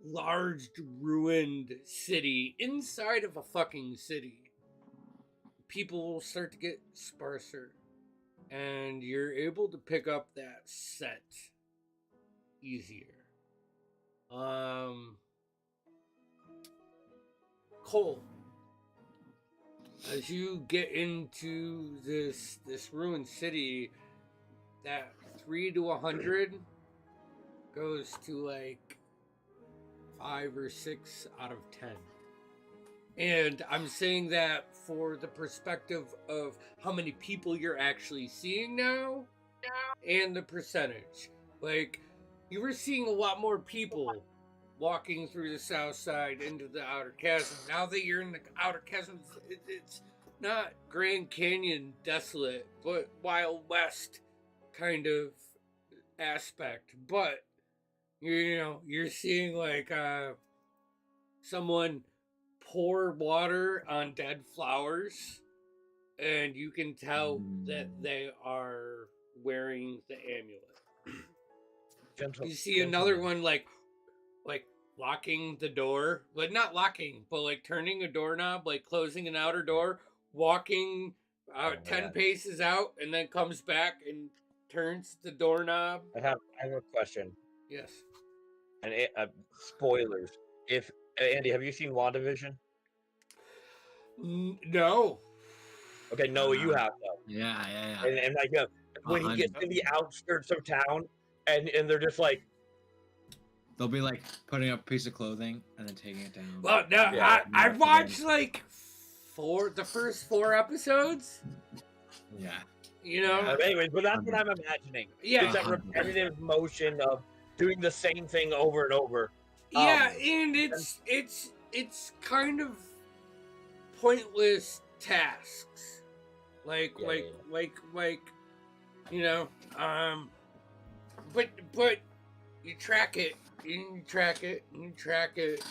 large ruined city inside of a fucking city, people will start to get sparser and you're able to pick up that scent easier. Cole, as you get into this ruined city, that 3 to 100 goes to like 5 or 6 out of 10. And I'm saying that for the perspective of how many people you're actually seeing now and the percentage. Like, you were seeing a lot more people walking through the south side into the outer chasm. Now that you're in the outer chasm, it's not Grand Canyon desolate, but Wild West kind of aspect. But, you're seeing like someone pour water on dead flowers, and you can tell that they are wearing the amulet. You see another one like locking the door, but not locking, but like turning a doorknob, like closing an outer door, walking 10 paces out, and then comes back and turns the doorknob. I have a question. Yes. And spoilers. If Andy, have you seen WandaVision? No. Okay, no, you have though. Yeah. And like when he gets in the outskirts of town, and they're just like, they'll be like putting up a piece of clothing and then taking it down. Well, no, Yeah. I watched like the first 4 episodes. Yeah. Anyways, but that's what I'm imagining. Yeah. It's that repetitive motion of doing the same thing over and over. Yeah, and it's kind of pointless tasks, but you track it, and you track it, and you track it.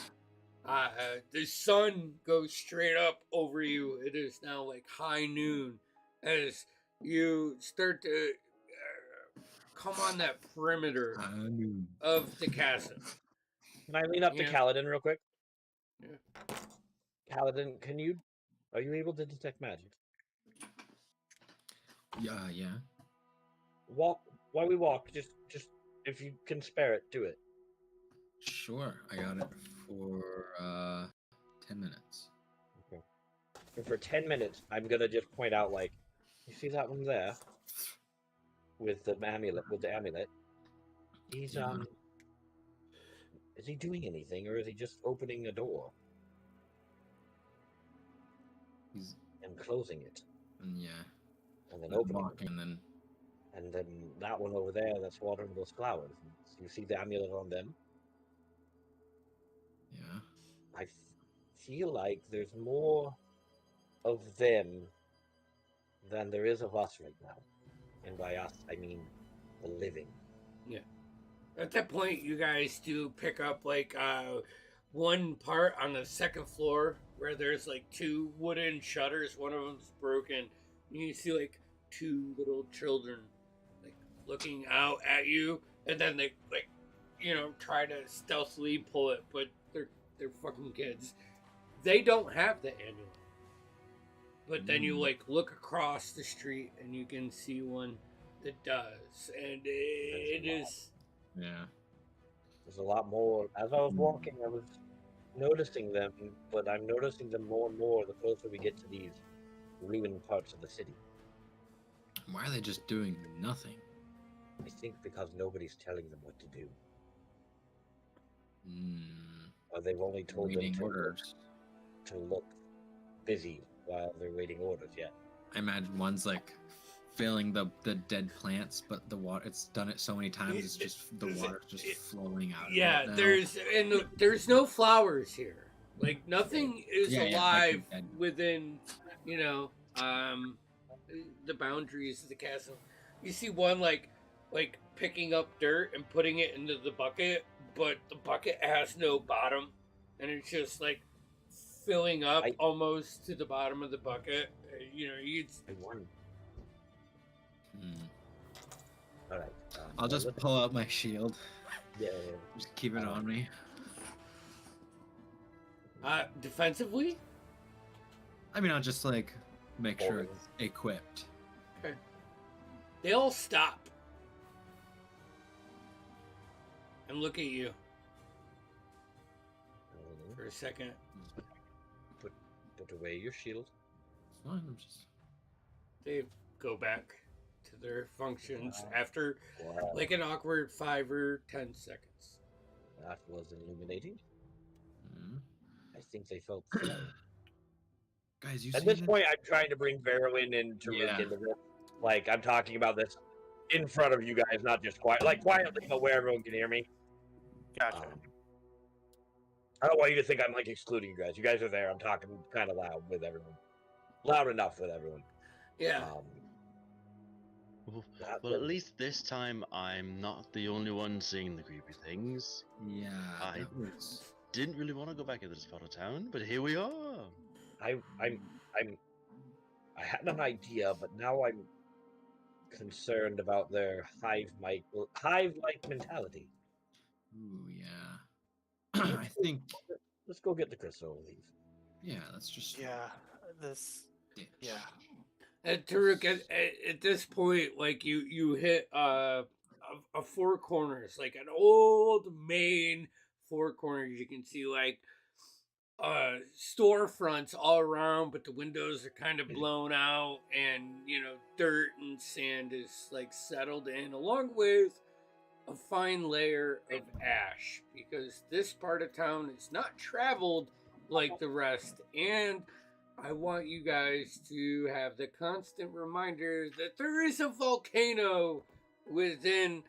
The sun goes straight up over you. It is now like high noon as you start to come on that perimeter of the chasm. Can I lean up to Kaladin real quick? Yeah. Kaladin, are you able to detect magic? Yeah. While we walk, just if you can spare it, do it. Sure, I got it for 10 minutes. Okay. And for 10 minutes, I'm gonna just point out, like, you see that one there with the amulet? He's is he doing anything, or is he just opening a door and closing it? Yeah. And then opening it. And then that one over there that's watering those flowers. You see the amulet on them? Yeah. I feel like there's more of them than there is of us right now. And by us, I mean the living. Yeah. At that point, you guys do pick up like one part on the second floor where there's like 2 wooden shutters. One of them's broken. You see like two little children like looking out at you, and then they like try to stealthily pull it, but they're fucking kids. They don't have the amulet. But then you like look across the street and you can see one that does, and it is. Yeah. There's a lot more. As I was walking, I was noticing them, but I'm noticing them more and more the closer we get to these ruined parts of the city. Why are they just doing nothing? I think because nobody's telling them what to do. Or they've only told Waiting them orders. to look busy while they're waiting orders. Yeah. I imagine one's like filling the dead plants, but the water, it's done it so many times, it's just the water's just flowing out. Yeah, of it there's no flowers here. Like nothing is alive like within, the boundaries of the castle. You see one like picking up dirt and putting it into the bucket, but the bucket has no bottom, and it's just like filling up almost to the bottom of the bucket. I won. All right. I'll just pull out my shield. Yeah. Just keep it on me. Defensively? I mean, I'll just like make sure it's equipped. Okay. They all stop and look at you for a second. Put away your shield. It's fine. I'm just. They go back to their functions after like an awkward 5 or 10 seconds. That was illuminating. Mm. I think they felt slow. Guys, you At see this point, I'm trying to bring Verwin and Taruk into this. Like, I'm talking about this in front of you guys, not just quietly, but where everyone can hear me. Gotcha. I don't want you to think I'm like excluding you guys. You guys are there. I'm talking kind of loud with everyone. Loud enough with everyone. Yeah. Well, at least this time I'm not the only one seeing the creepy things. Yeah. I didn't really want to go back into this part of town, but here we are. I had an idea, but now I'm concerned about their hive-like mentality. Ooh, yeah. I think. Let's go get the crystal and leave. Yeah, that's just. Yeah, this. Ditch. Yeah. And Taruk, at this point, like you hit a four corners, like an old main four corners. You can see like storefronts all around, but the windows are kind of blown out, and dirt and sand is like settled in, along with a fine layer of ash, because this part of town is not traveled like the rest. And I want you guys to have the constant reminder that there is a volcano within,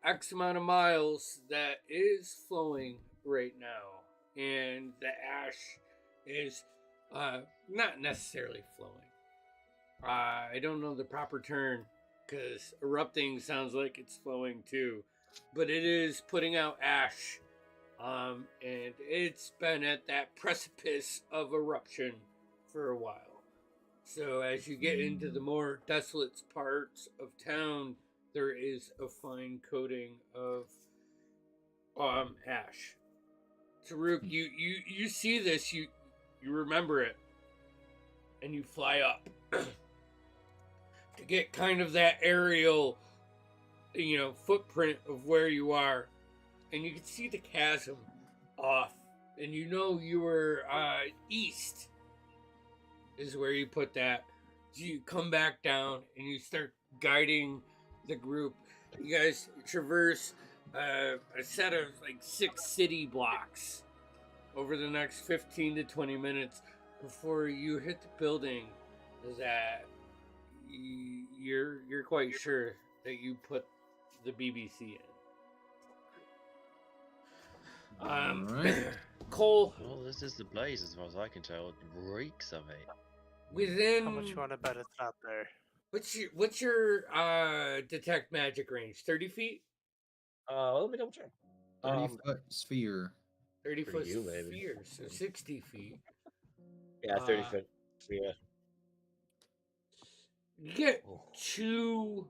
X amount of miles that is flowing right now. And the ash is not necessarily flowing. I don't know the proper term, because erupting sounds like it's flowing too. But it is putting out ash. And it's been at that precipice of eruption for a while. So as you get into the more desolate parts of town, there is a fine coating of ash. Taruk, you see this, you remember it, and you fly up to get kind of that aerial, footprint of where you are. And you can see the chasm off, and you were east is where you put that. So you come back down and you start guiding the group. You guys traverse a set of like 6 city blocks over the next 15 to 20 minutes before you hit the building that you're quite sure that you put the BBC in. Right. Cole. Well, this is the place, as far as I can tell. It reeks of it. Within. How much you want to bet it's not there? What's your detect magic range? 30 feet. Let me double check. 30-foot sphere. 30-foot you, maybe. sphere, so 60 feet. Yeah, 30 foot. Yeah. You get 2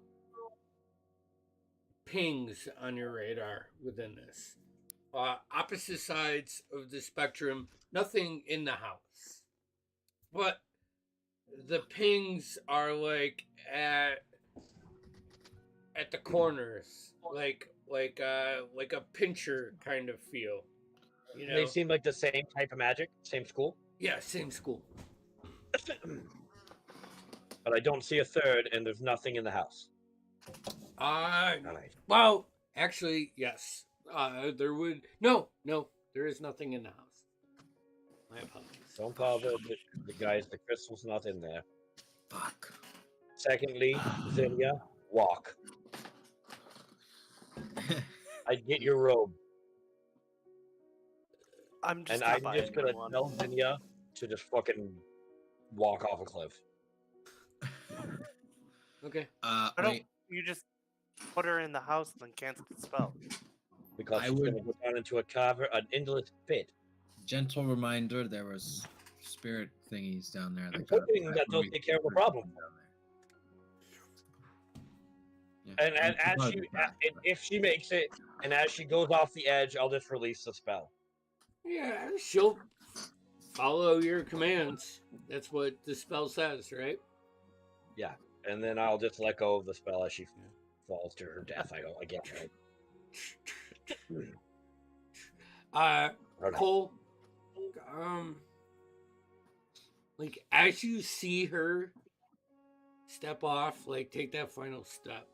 pings on your radar within this. Opposite sides of the spectrum, nothing in the house. But the pings are like at the corners, like a pincher kind of feel. You know? They seem like the same type of magic, same school. Yeah, same school. But I don't see a third, and there's nothing in the house. Alright. Well, actually, yes. There would no, there is nothing in the house. My apologies. Don't bother the guys. The crystal's not in there. Fuck. Secondly, Zinnia, walk. I'd get your robe. I'm just And not I'm buying just gonna one. tell Zinnia to just fucking walk off a cliff. Okay. Why don't you just put her in the house and then cancel the spell? Because I she's would- gonna go down into an endless pit. Gentle reminder: there was spirit thingies down there. I'm hoping that they'll take care of the problem. Yeah. And if she makes it, and as she goes off the edge, I'll just release the spell. Yeah, she'll follow your commands. That's what the spell says, right? Yeah, and then I'll just let go of the spell as she falls to her death. I get right. Cole, like as you see her step off, like take that final step,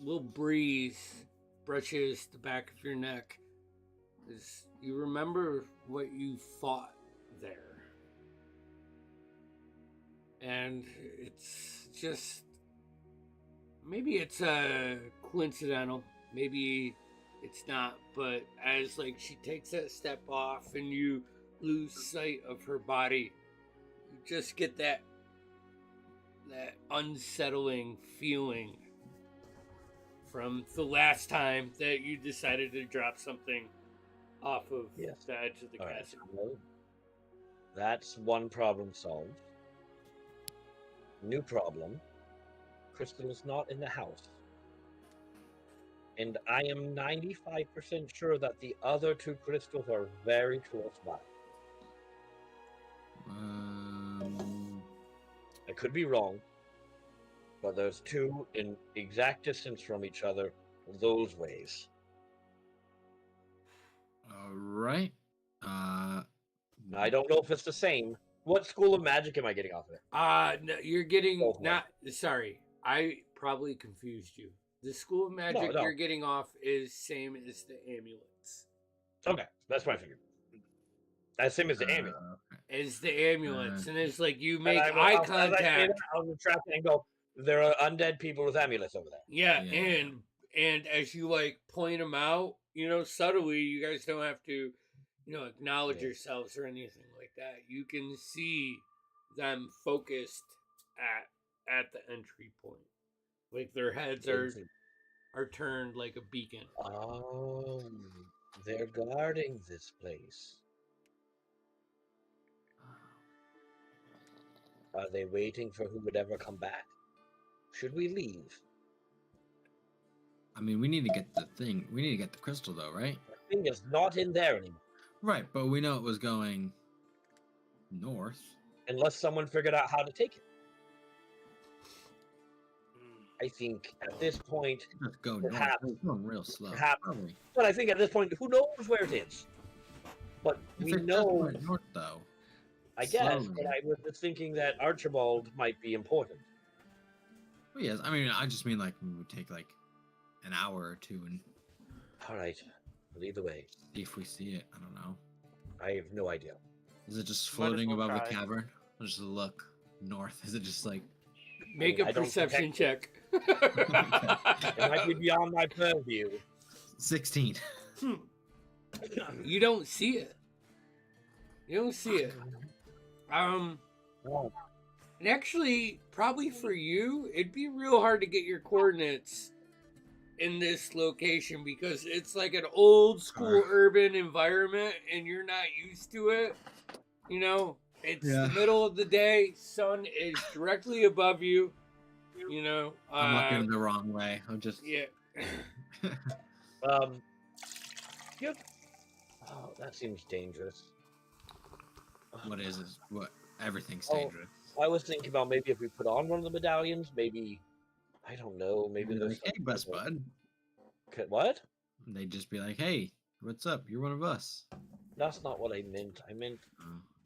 little breeze brushes the back of your neck as you remember what you fought there. And it's just, maybe it's coincidental, maybe it's not, but as like she takes that step off and you lose sight of her body, you just get that unsettling feeling from the last time that you decided to drop something off of the edge of the castle. Well, that's one problem solved. New problem. Crystal is not in the house. And I am 95% sure that the other 2 crystals are very close by. I could be wrong, but there's 2 in exact distance from each other those ways. All right. I don't know if it's the same. What school of magic am I getting off of it? No, you're getting Both not. Sorry, I probably confused you. The school of magic No. you're getting off is same as the amulets. Okay, that's what I figured. That's same as the amulet. As the amulets, and it's like you And make I will- eye I'll- as I say contact. that, I'll retract it and go, there are undead people with amulets over there. Yeah, Yeah. and as you like point them out, subtly, you guys don't have to, acknowledge Yeah. yourselves or anything like that. You can see them focused at the entry point, like their heads are turned like a beacon. Oh, they're guarding this place. Are they waiting for who would ever come back? Should we leave? I mean, we need to get the thing. We need to get the crystal, though, right? The thing is not in there anymore. Right, but we know it was going north. Unless someone figured out how to take it. I think at this point, Just go north. Perhaps. It's going real slow. Perhaps. Probably. but I think at this point, who knows where it is? But If we it does know, go north, though. I guess, slowly. but I was just thinking that Archibald might be important. Well, yes, I mean, I just mean like we would take like an hour or 2 and All right, well, either way, see if we see it. I don't know. I have no idea. Is it just Might as floating well above try. the cavern? Or just look north? Is it just like Make I a don't perception check. It might be beyond my purview. 16? You don't see it. You don't see it. Oh, And actually, probably for you, it'd be real hard to get your coordinates in this location because it's like an old school urban environment and you're not used to it. It's the middle of the day. Sun is directly above you. You know, I'm looking the wrong way. I'm just yeah. Yep. Oh, that seems dangerous. What is this? What? Everything's dangerous. I was thinking about maybe if we put on one of the medallions, maybe I don't know. Maybe They'd be there's like, hey, best bud. What? They'd just be like, hey, what's up? You're one of us. That's not what I meant. I meant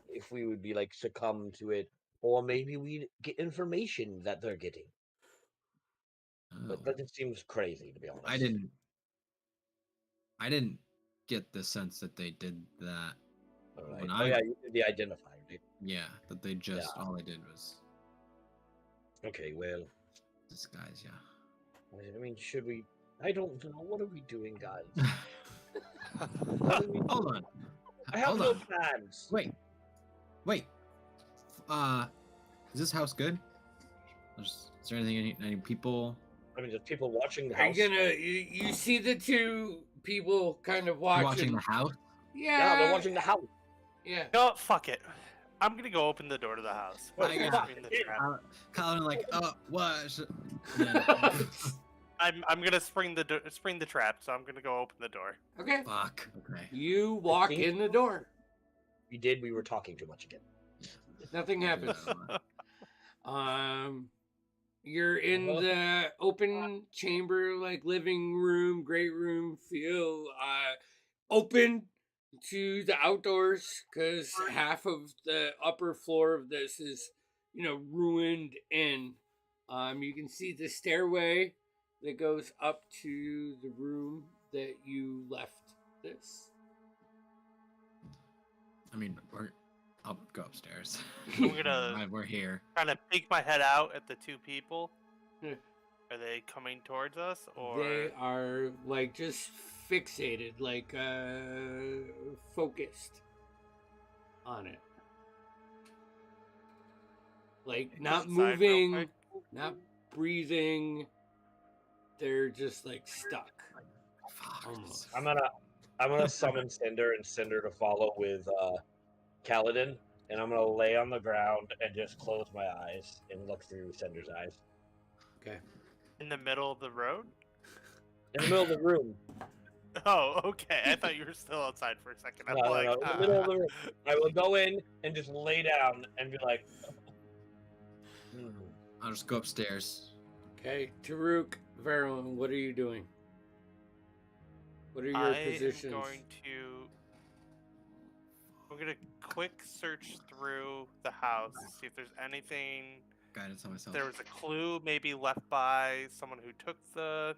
if we would be like succumb to it, or maybe we'd get information that they're getting. But that just seems crazy, to be honest. I didn't get the sense that they did that. Right. Yeah, you did the identifier, dude. Yeah, that they just all they did was. Okay, well. Disguise, yeah. I mean, should we? I don't know. What are we doing, guys? Hold on. I have no plans. Wait. Is this house good? Is there anything? Any people? I mean, just people watching the house. You see the two people kind of watching the house? Yeah, they're watching the house. Yeah. No, fuck it. I'm gonna go open the door to the house. Colin, like, what? I'm gonna spring the trap, so I'm gonna go open the door. Okay. Fuck. Okay. You walk in the door. We did. We were talking too much again. Nothing happens. You're in the open chamber, like living room, great room feel, open to the outdoors, because half of the upper floor of this is, ruined in. You can see the stairway that goes up to the room that you left this. I mean, I'll go upstairs. We're here. Kind of peek my head out at the two people. Are they coming towards us, or they are like just fixated, like focused on it, like not moving, not breathing. They're just like stuck. Almost. I'm gonna summon Cinder and Cinder to follow with Kaladin, and I'm gonna lay on the ground and just close my eyes and look through Cinder's eyes. Okay. In the middle of the road? In the middle of the room. Oh, okay. I thought you were still outside for a second. I'm no, in the middle of the room. I will go in and just lay down and be like. I'll just go upstairs. Okay, Taruk, Verlin, what are you doing? What are your positions? I'm gonna quick search through the house, see if there's anything. Guidance on myself. There was a clue maybe left by someone who took the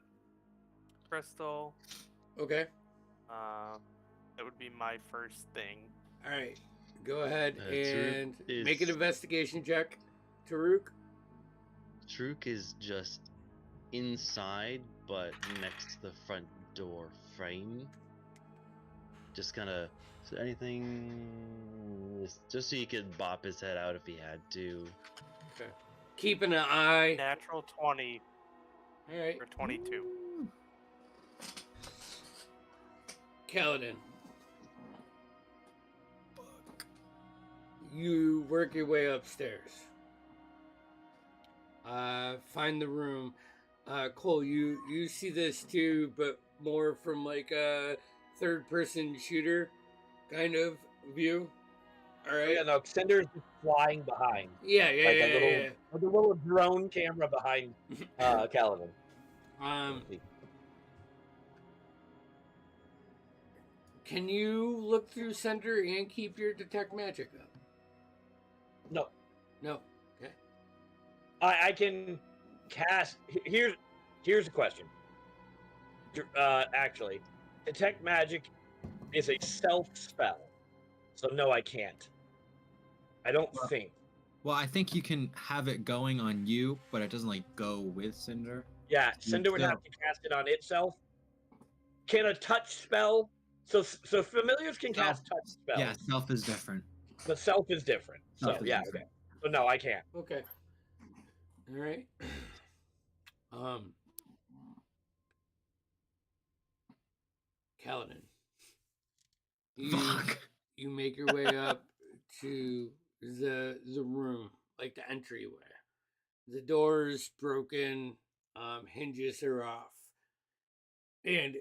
crystal. Okay. That would be my first thing. All right. Go ahead and make an investigation check, Taruk. Taruk is just inside, but next to the front door frame. Just gonna. So anything. Just so he could bop his head out if he had to. Okay. Keeping an eye. Natural 20. All right. Or 22. Kaladin. You work your way upstairs. Find the room. Cole, you see this too, but more from like a third-person shooter kind of view. All right. Yeah, no, Cinder's just flying behind. Yeah. Like a little drone camera behind Kaladin. Can you look through center and keep your detect magic up? No. Okay. I can cast. Here's the question. Actually, detect magic is a self spell, so no, I can't. I don't think. Well, I think you can have it going on you, but it doesn't like go with Cinder. Yeah, Cinder would have to cast it on itself. Can a touch spell? So familiars can cast touch spells. Yeah, self is different. But self is different. So different. Okay. So no, I can't. Okay. All right. Kaladin. You make your way up to the room, like the entryway. The door's broken, hinges are off. And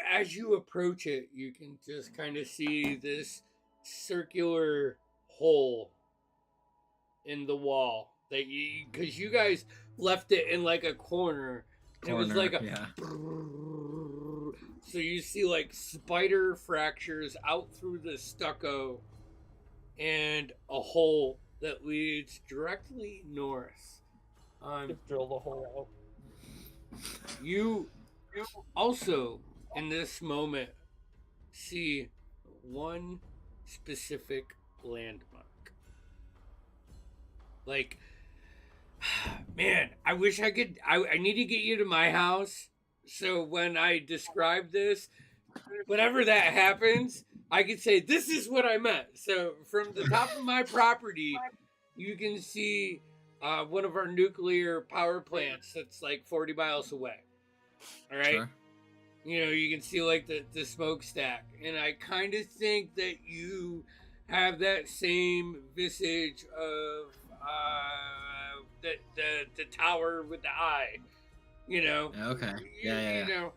as you approach it, you can just kind of see this circular hole in the wall that because you guys left it in like a corner. And it was like a yeah. So you see like spider fractures out through the stucco and a hole that leads directly north. Drill the hole out. You also in this moment see one specific landmark. Like, man, I wish I could. I need to get you to my house. So when I describe this, whenever that happens, I can say, this is what I meant. So from the top of my property, you can see one of our nuclear power plants that's like 40 miles away. All right. Sure. You know, you can see like the smokestack. And I kind of think that you have that same visage of the tower with the eye, you know. Okay. Yeah. You know.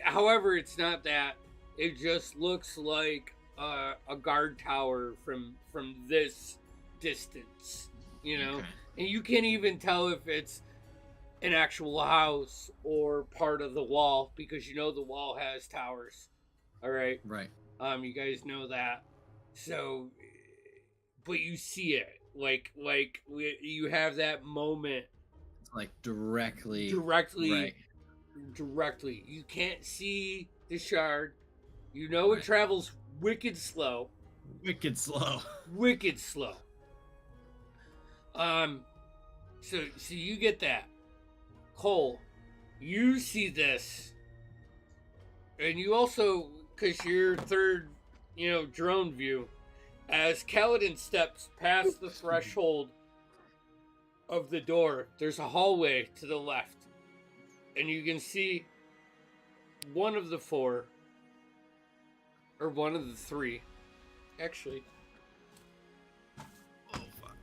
However, it's not that. It just looks like a guard tower from this distance, you know. Okay. And you can't even tell if it's an actual house or part of the wall because you know the wall has towers. All right. Right. You guys know that. So, but you see it. Like you have that moment. Like directly. Directly. Right. You can't see the shard. You know it travels wicked slow. Wicked slow. Wicked slow. So you get that. Cole, you see this. And you also, because you're third, drone view, as Kaladin steps past the threshold of the door, there's a hallway to the left. And you can see one of the four, or one of the three, actually. Oh, fuck.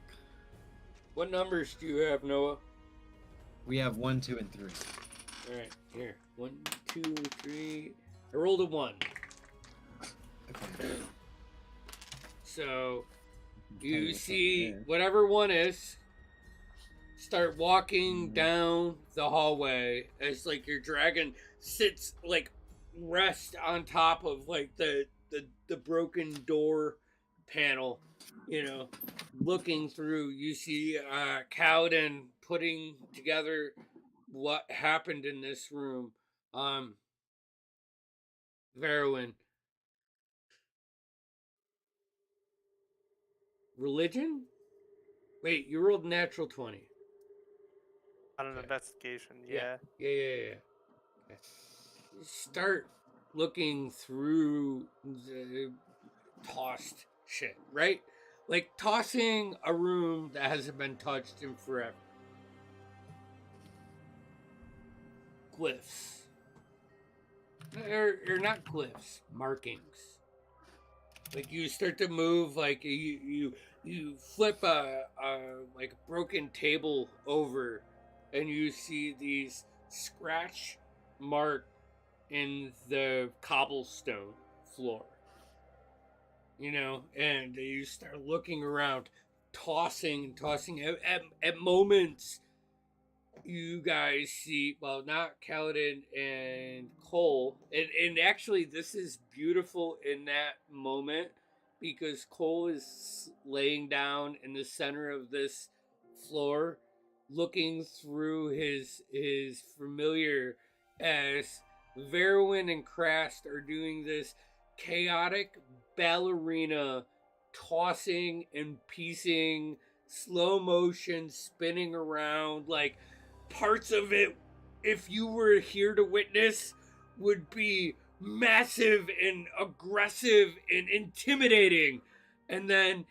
What numbers do you have, Noah? We have 1, 2, and 3. All right, here. 1, 2, 3. I rolled a 1. Okay. So you see whatever one is start walking down the hallway as like your dragon sits like rest on top of like the broken door panel, looking through. You see Kaladin putting together what happened in this room. Verwin. Religion? Wait, you rolled natural 20. On an investigation, yeah. Yeah. Start looking through the tossed shit, right? Like tossing a room that hasn't been touched in forever. Glyphs. Or not glyphs, markings. Like you start to move, like you flip a like a broken table over, and you see these scratch mark in the cobblestone floor. And you start looking around, tossing. At moments, you guys see, well, not Kaladin and Cole. And actually, this is beautiful in that moment because Cole is laying down in the center of this floor, looking through his familiar as Verwin and Krast are doing this chaotic ballerina tossing and piecing, slow motion, spinning around, like parts of it, if you were here to witness, would be massive and aggressive and intimidating. And then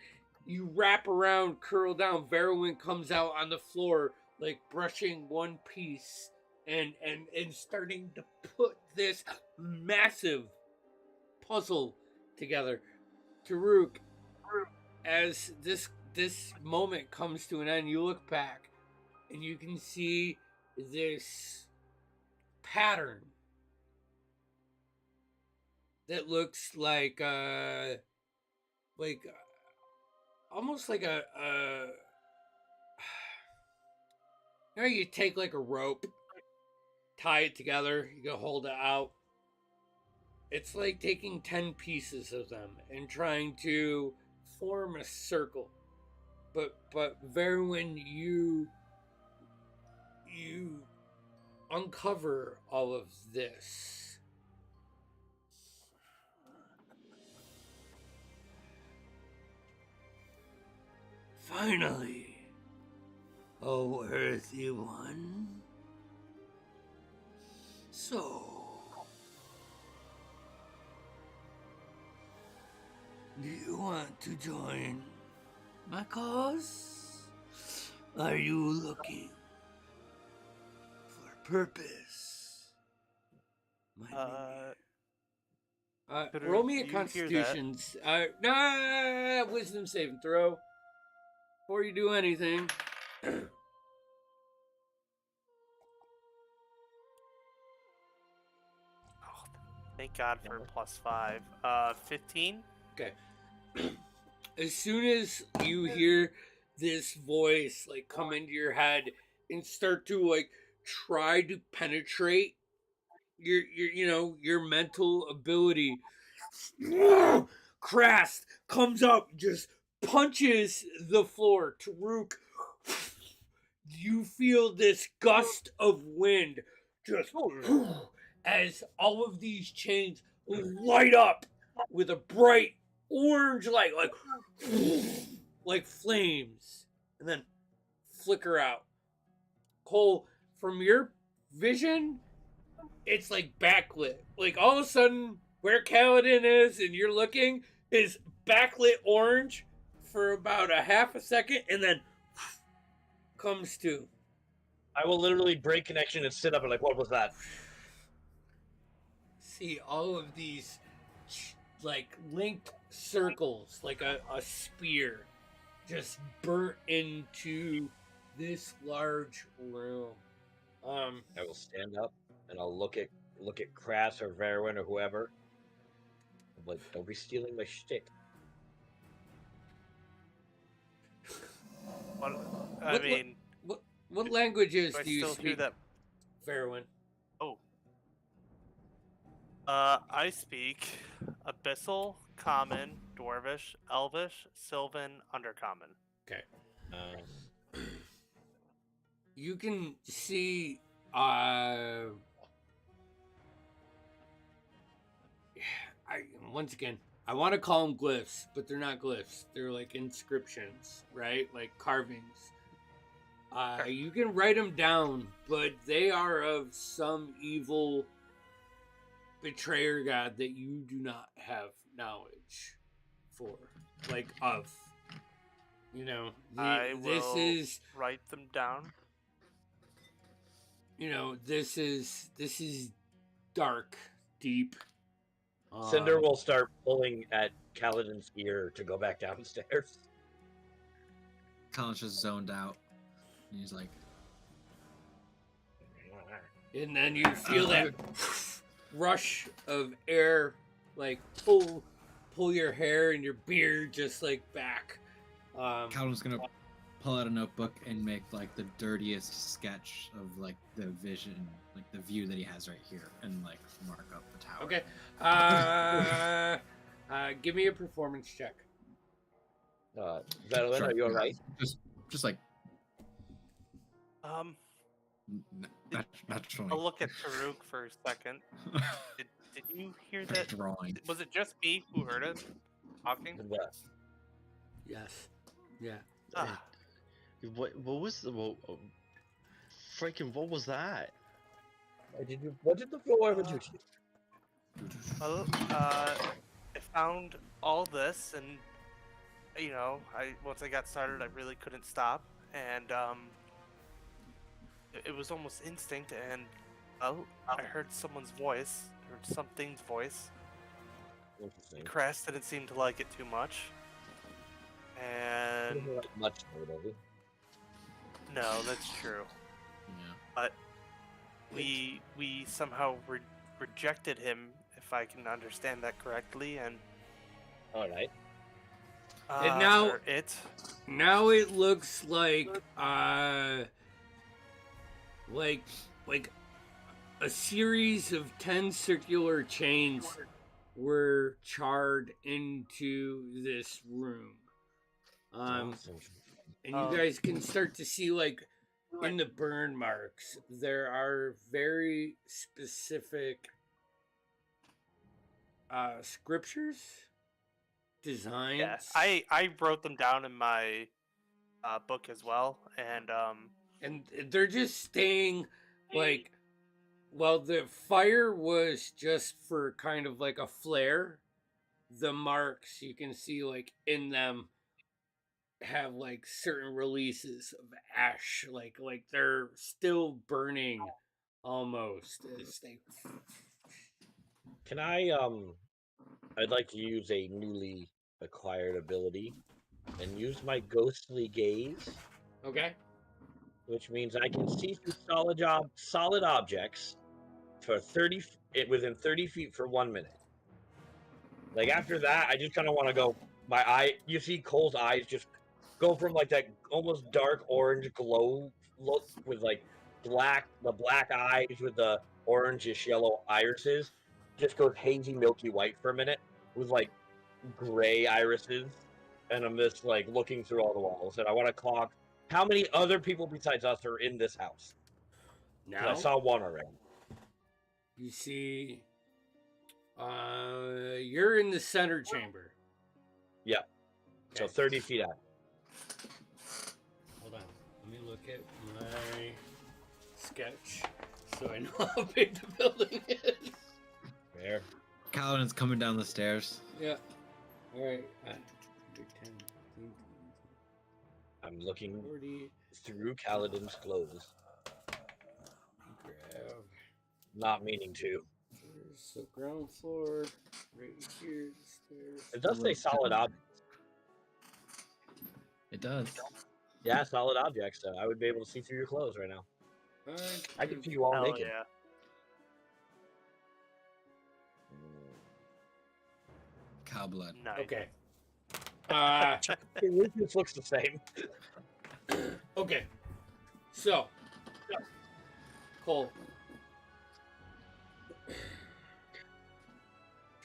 you wrap around, curl down. Verwin comes out on the floor, like brushing one piece and starting to put this massive puzzle together. Taruk, as this this moment comes to an end, you look back and you can see this pattern that looks like almost like a you know, you take like a rope, tie it together, you can hold it out. It's like taking 10 pieces of them and trying to form a circle. But when you uncover all of this, finally, a worthy one. So, do you want to join my cause? Are you looking for purpose? Roll me a Constitution's. Wisdom saving throw. Before you do anything. Thank God for +5. 15. Okay. As soon as you hear this voice like come into your head and start to like try to penetrate your mental ability, Krast comes up, just punches the floor. Taruk, you feel this gust of wind just as all of these chains light up with a bright orange light, like flames, and then flicker out. Cole, from your vision, it's like backlit. Like all of a sudden, where Kaladin is and you're looking is backlit orange for about a half a second, and then comes to. I will literally break connection and sit up and like, what was that? See all of these like linked circles, like a spear, just burnt into this large room. I will stand up and I'll look at Krast or Verwin or whoever. I'm like, don't be stealing my shtick. What languages do you still speak? that? Verwin. Oh. I speak Abyssal, Common, Dwarvish, Elvish, Sylvan, Undercommon. Okay. You can see once again, I want to call them glyphs, but they're not glyphs. They're like inscriptions, right? Like carvings. You can write them down, but they are of some evil betrayer god that you do not have knowledge for, like of. You know, this is write them down. You know, this is dark, deep. Cinder will start pulling at Kaladin's ear to go back downstairs. Kaladin's just zoned out. And he's like... And then you feel that rush of air, like pull your hair and your beard just like back. Kaladin's gonna pull out a notebook and make like the dirtiest sketch of like the vision, like the view that he has right here, and like mark up the tower. Okay. Give me a performance check. Veteran, Sure. are you alright? Just like naturally. I'll look at Taruk for a second. Did you hear that? Drawing. Was it just me who heard it talking? Yes. Yeah. What was the freaking? What was that? What did the floor ever do to you? Well, I found all this, and you know, once I got started, I really couldn't stop, and it was almost instinct, and I heard someone's voice, heard something's voice. Interesting. Krast didn't seem to like it too much, and then Doesn't like much more, does he? no, that's true. Yeah. But we somehow rejected him, if I can understand that correctly, and All right. And now- or it. Now it looks like a series of 10 circular chains were charred into this room. Awesome. And you guys can start to see, like, in the burn marks, there are very specific scriptures, designs. Yeah, I wrote them down in my book as well, and And they're just staying, like, well, the fire was just for kind of like a flare. The marks you can see, like, in them have like certain releases of ash, like they're still burning almost as they. Can I I'd like to use a newly acquired ability and use my ghostly gaze, Okay. which means I can see through solid objects for within 30 feet for 1 minute. Like after that, I just kind of want to go. My eye, you see Cole's eyes just go from like that almost dark orange glow look with like the black eyes with the orangish yellow irises, just goes hazy milky white for a minute with like gray irises, and I'm just like looking through all the walls, and I want to clock how many other people besides us are in this house. 'Cause Now I saw one already. you see, you're in the center chamber. Yeah. So Okay. 30 feet out. Hold on. Let me look at my sketch so I know how big the building is. There. Kaladin's coming down the stairs. Yeah. All right. I'm looking 40. through Kaladin's clothes, Grab. not meaning to. There's the ground floor. Right here. The stairs. It does say solid objects. It does. Yeah, solid objects. So I would be able to see through your clothes right now. I can see you all hell naked. yeah. Cow blood. Nice. Okay. This looks the same. Okay. So, Cole.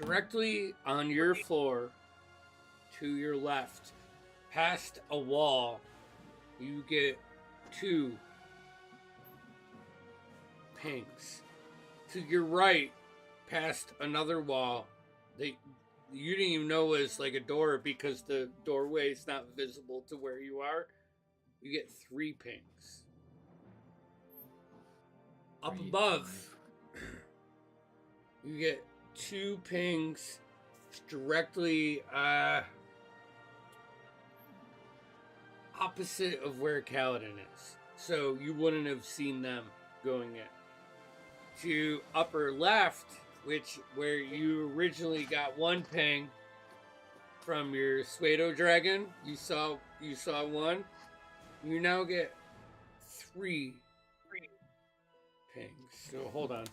Directly on your floor, to your left, past a wall, you get 2 pinks. To your right, past another wall, that you didn't even know was like a door because the doorway is not visible to where you are. You get 3 pinks. Up 3, above, 5. you get 2 pings directly opposite of where Kaladin is. So you wouldn't have seen them going in. To upper left, where you originally got 1 ping from your Pseudo Dragon, you saw 1. You now get 3 pings. So hold on.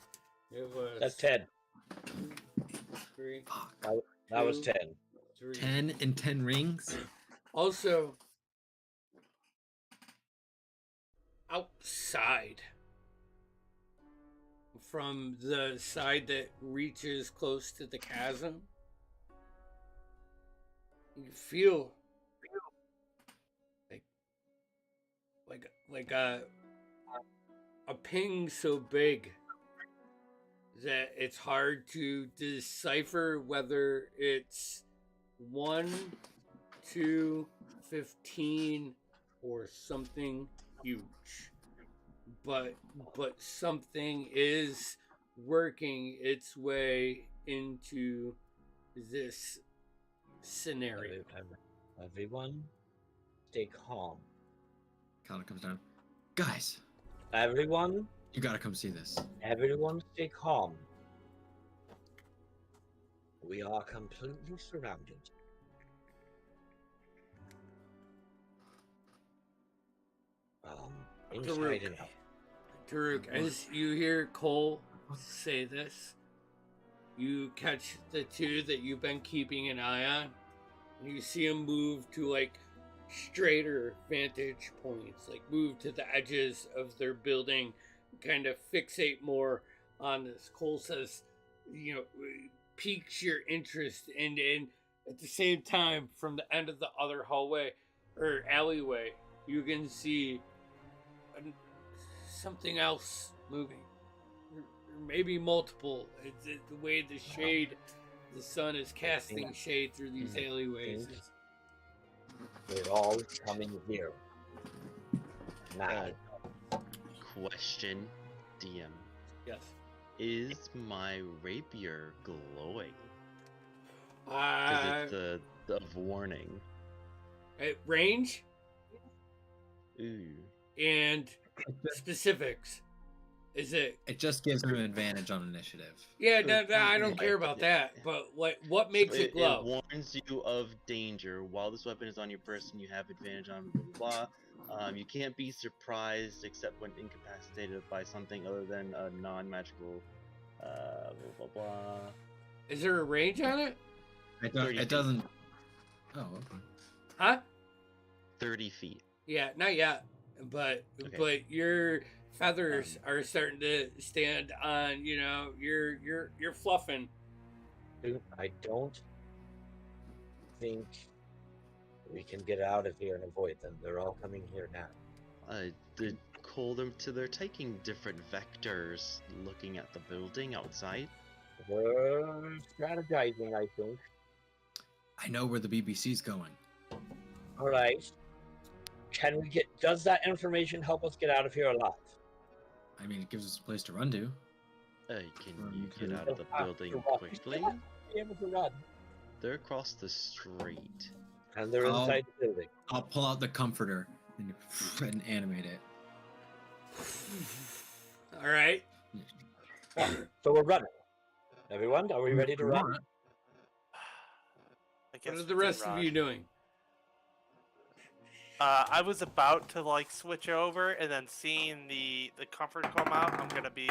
It was That's 10. 3. That was 10. 3. 10 and 10 rings? Also, outside, from the side that reaches close to the chasm, you feel like a ping so big that it's hard to decipher whether it's 1, 2, 15, or something huge. But something is working its way into this scenario. Everyone, stay calm. Kaladin comes down. Guys, Everyone, you gotta come see this. everyone, stay calm. We are completely surrounded. Inside and out. Taruk, as you hear Cole say this, you catch the two that you've been keeping an eye on. And you see them move to like straighter vantage points, like move to the edges of their building, kind of fixate more on this. Cole says, piques your interest, and at the same time, from the end of the other hallway or alleyway, you can see something else moving, or maybe multiple. It's the way the sun is casting shade through these alleyways. They're all coming here. Now. Question, DM. Yes. Is my rapier glowing? Because it's of warning. At range Ooh. and specifics. Is it? It just gives him an advantage on initiative. Yeah, no, I don't care about that. But what makes it glow? It warns you of danger. While this weapon is on your person, you have advantage on blah blah. You can't be surprised except when incapacitated by something other than a non-magical blah blah blah. Is there a range on it? It doesn't. Oh. Okay. Huh? 30 feet. Yeah, not yet. But your feathers are starting to stand on. You're fluffing. Dude, I don't think we can get out of here and avoid them. They're all coming here now. They're taking different vectors, looking at the building outside. We're strategizing, I think. I know where the BBC's going. All right. Does that information help us get out of here alive? I mean, it gives us a place to run to. Can you get out of the building quickly? Be able to run. They're across the street. And they're inside the building. I'll pull out the comforter and animate it. All right. So we're running. Everyone, are we ready to run? What are the rest of you doing? I was about to switch over, and then seeing the comfort come out, I'm gonna be.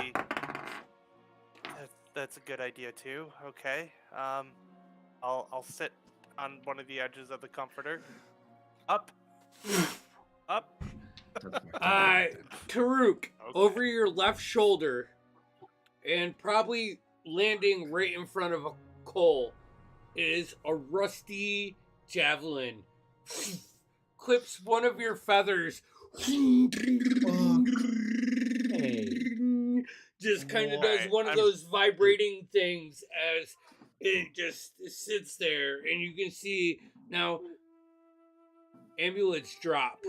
That's a good idea too. Okay. I'll sit on one of the edges of the comforter. Up. Up. Taruk, over your left shoulder, and probably landing right in front of a Cole, is a rusty javelin. Clips one of your feathers. Just kind of does one of those vibrating things as it just sits there, and you can see now amulets drop,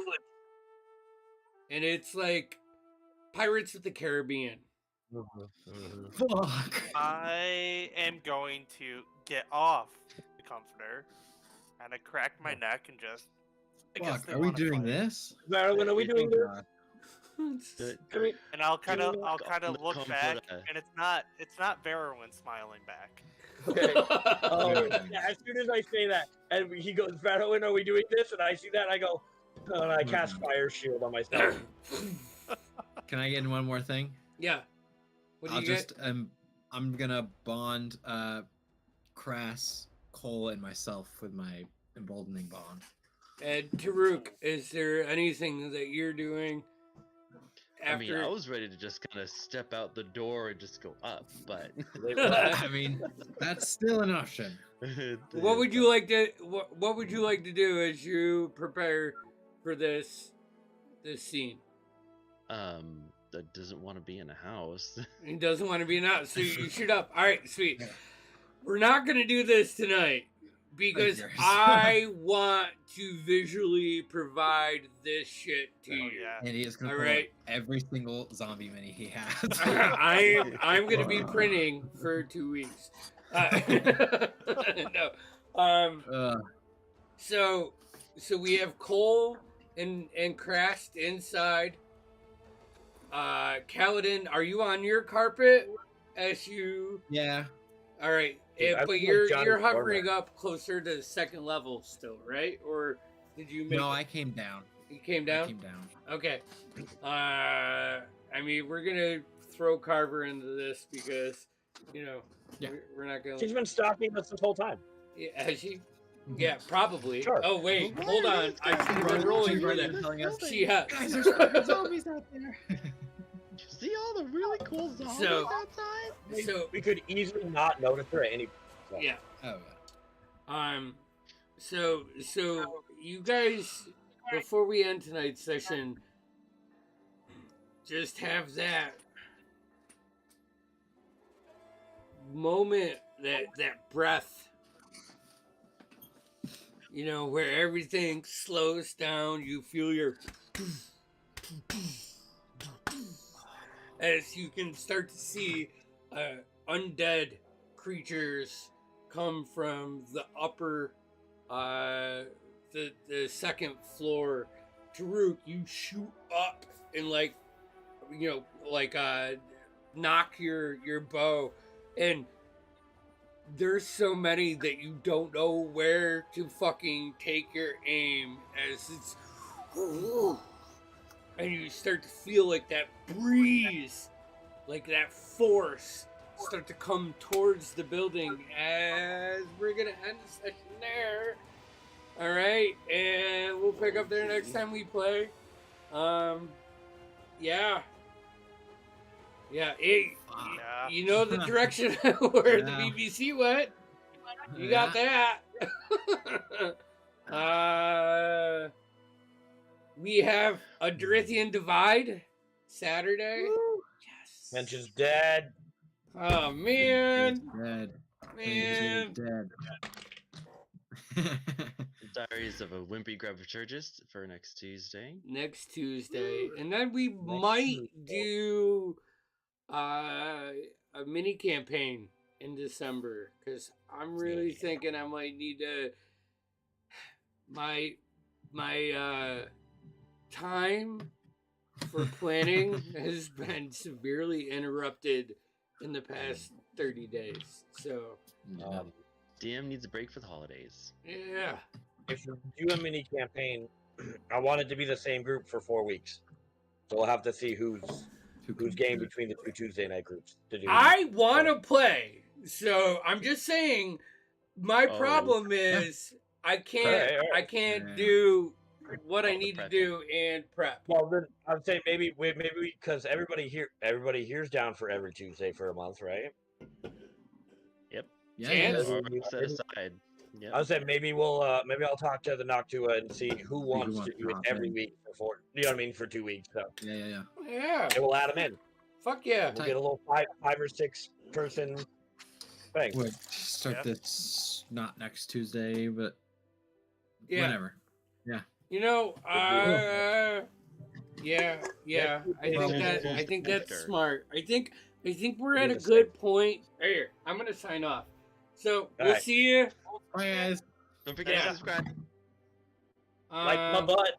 and it's like Pirates of the Caribbean. Fuck. I am going to get off the comforter, and I crack my neck and just. Fuck, are we doing this? When are we doing this? And I'll kind of look back, and it's not Verowyn smiling back. Okay. As soon as I say that, and he goes, Verowyn, are we doing this? And I see that, I go, and I cast Fire Shield on myself. Can I get in one more thing? Yeah. What do you get? I'm gonna bond Crass, Cole, and myself with my emboldening bond. And Taruk, is there anything that you're doing after? I mean, I was ready to just kind of step out the door and just go up, but I mean, that's still an option. What would you like to? What would you like to do as you prepare for this scene? That doesn't want to be in a house. He doesn't want to be in a house, so you shoot up. All right, sweet. We're not gonna do this tonight. Because I want to visually provide this shit to you. Yeah. And he is going to pull every single zombie mini he has. I'm going to be printing for 2 weeks. No. So we have Cole and Crast inside. Kaladin, are you on your carpet? Yeah. All right. But you're hovering up closer to the second level still, right? Or did you make No, I came down. You came I down? came down. Okay. I mean, we're gonna throw Carver into this because, you know, Yeah. we're not gonna. She's been stalking us this whole time. Yeah, has she? Yeah, probably. Sure. Oh wait, Why hold are on. these I guys should have been running rolling to for this that. telling us- She has. Guys, there's fucking zombies out there. You see all the really cool zombies So- outside? So We could easily not notice her at any. yeah. Oh, So you guys, before we end tonight's session, just have that moment, that breath, you know, where everything slows down. You feel your as you can start to see undead creatures come from the upper the second floor. Taruk, you shoot up and knock your bow, and there's so many that you don't know where to fucking take your aim as it's and you start to feel like that breeze, like that force start to come towards the building as we're gonna end the session there. All right, and we'll pick up there next time we play. Yeah. Hey, Yeah. you know the direction where the Yeah. BBC went. You got that. We have a Dorithian Divide Saturday. Yes. Mentions dead. Oh man, Dead. man. Dead. Diaries of a Wimpy Graviturgist for next Tuesday. Next Tuesday, and then we Next might Tuesday. do a mini campaign in December because I'm really thinking I might need to. My time for planning has been severely interrupted in the past 30 days. So DM needs a break for the holidays. yeah. If you do a mini campaign, I want it to be the same group for 4 weeks. So we'll have to see who's game between the 2 Tuesday night groups to do. I want to play, so I'm just saying. My Oh. problem is I can't. Alright. I can't Yeah. do what I All the need to prepping. do and prep. Well, then I'd say maybe because everybody here's down for every Tuesday for a month, right? Yeah, Chance? yeah. Or set aside. Yep. I said maybe maybe I'll talk to the Noctua and see who wants wants to to do it hop every in. week for you know what I mean, for 2 weeks. So Yeah. Yeah. and we'll add them in. Fuck yeah. We'll get a little five or six person thing. Would start Yep. this not next Tuesday, but Yeah. whenever. You know. Yeah. Well, I think that's after. smart. I think we're at a Need to good point. Here, I'm gonna sign off. So we'll Alright. see you. Bye, guys. Don't forget Yeah. to subscribe. Like my butt.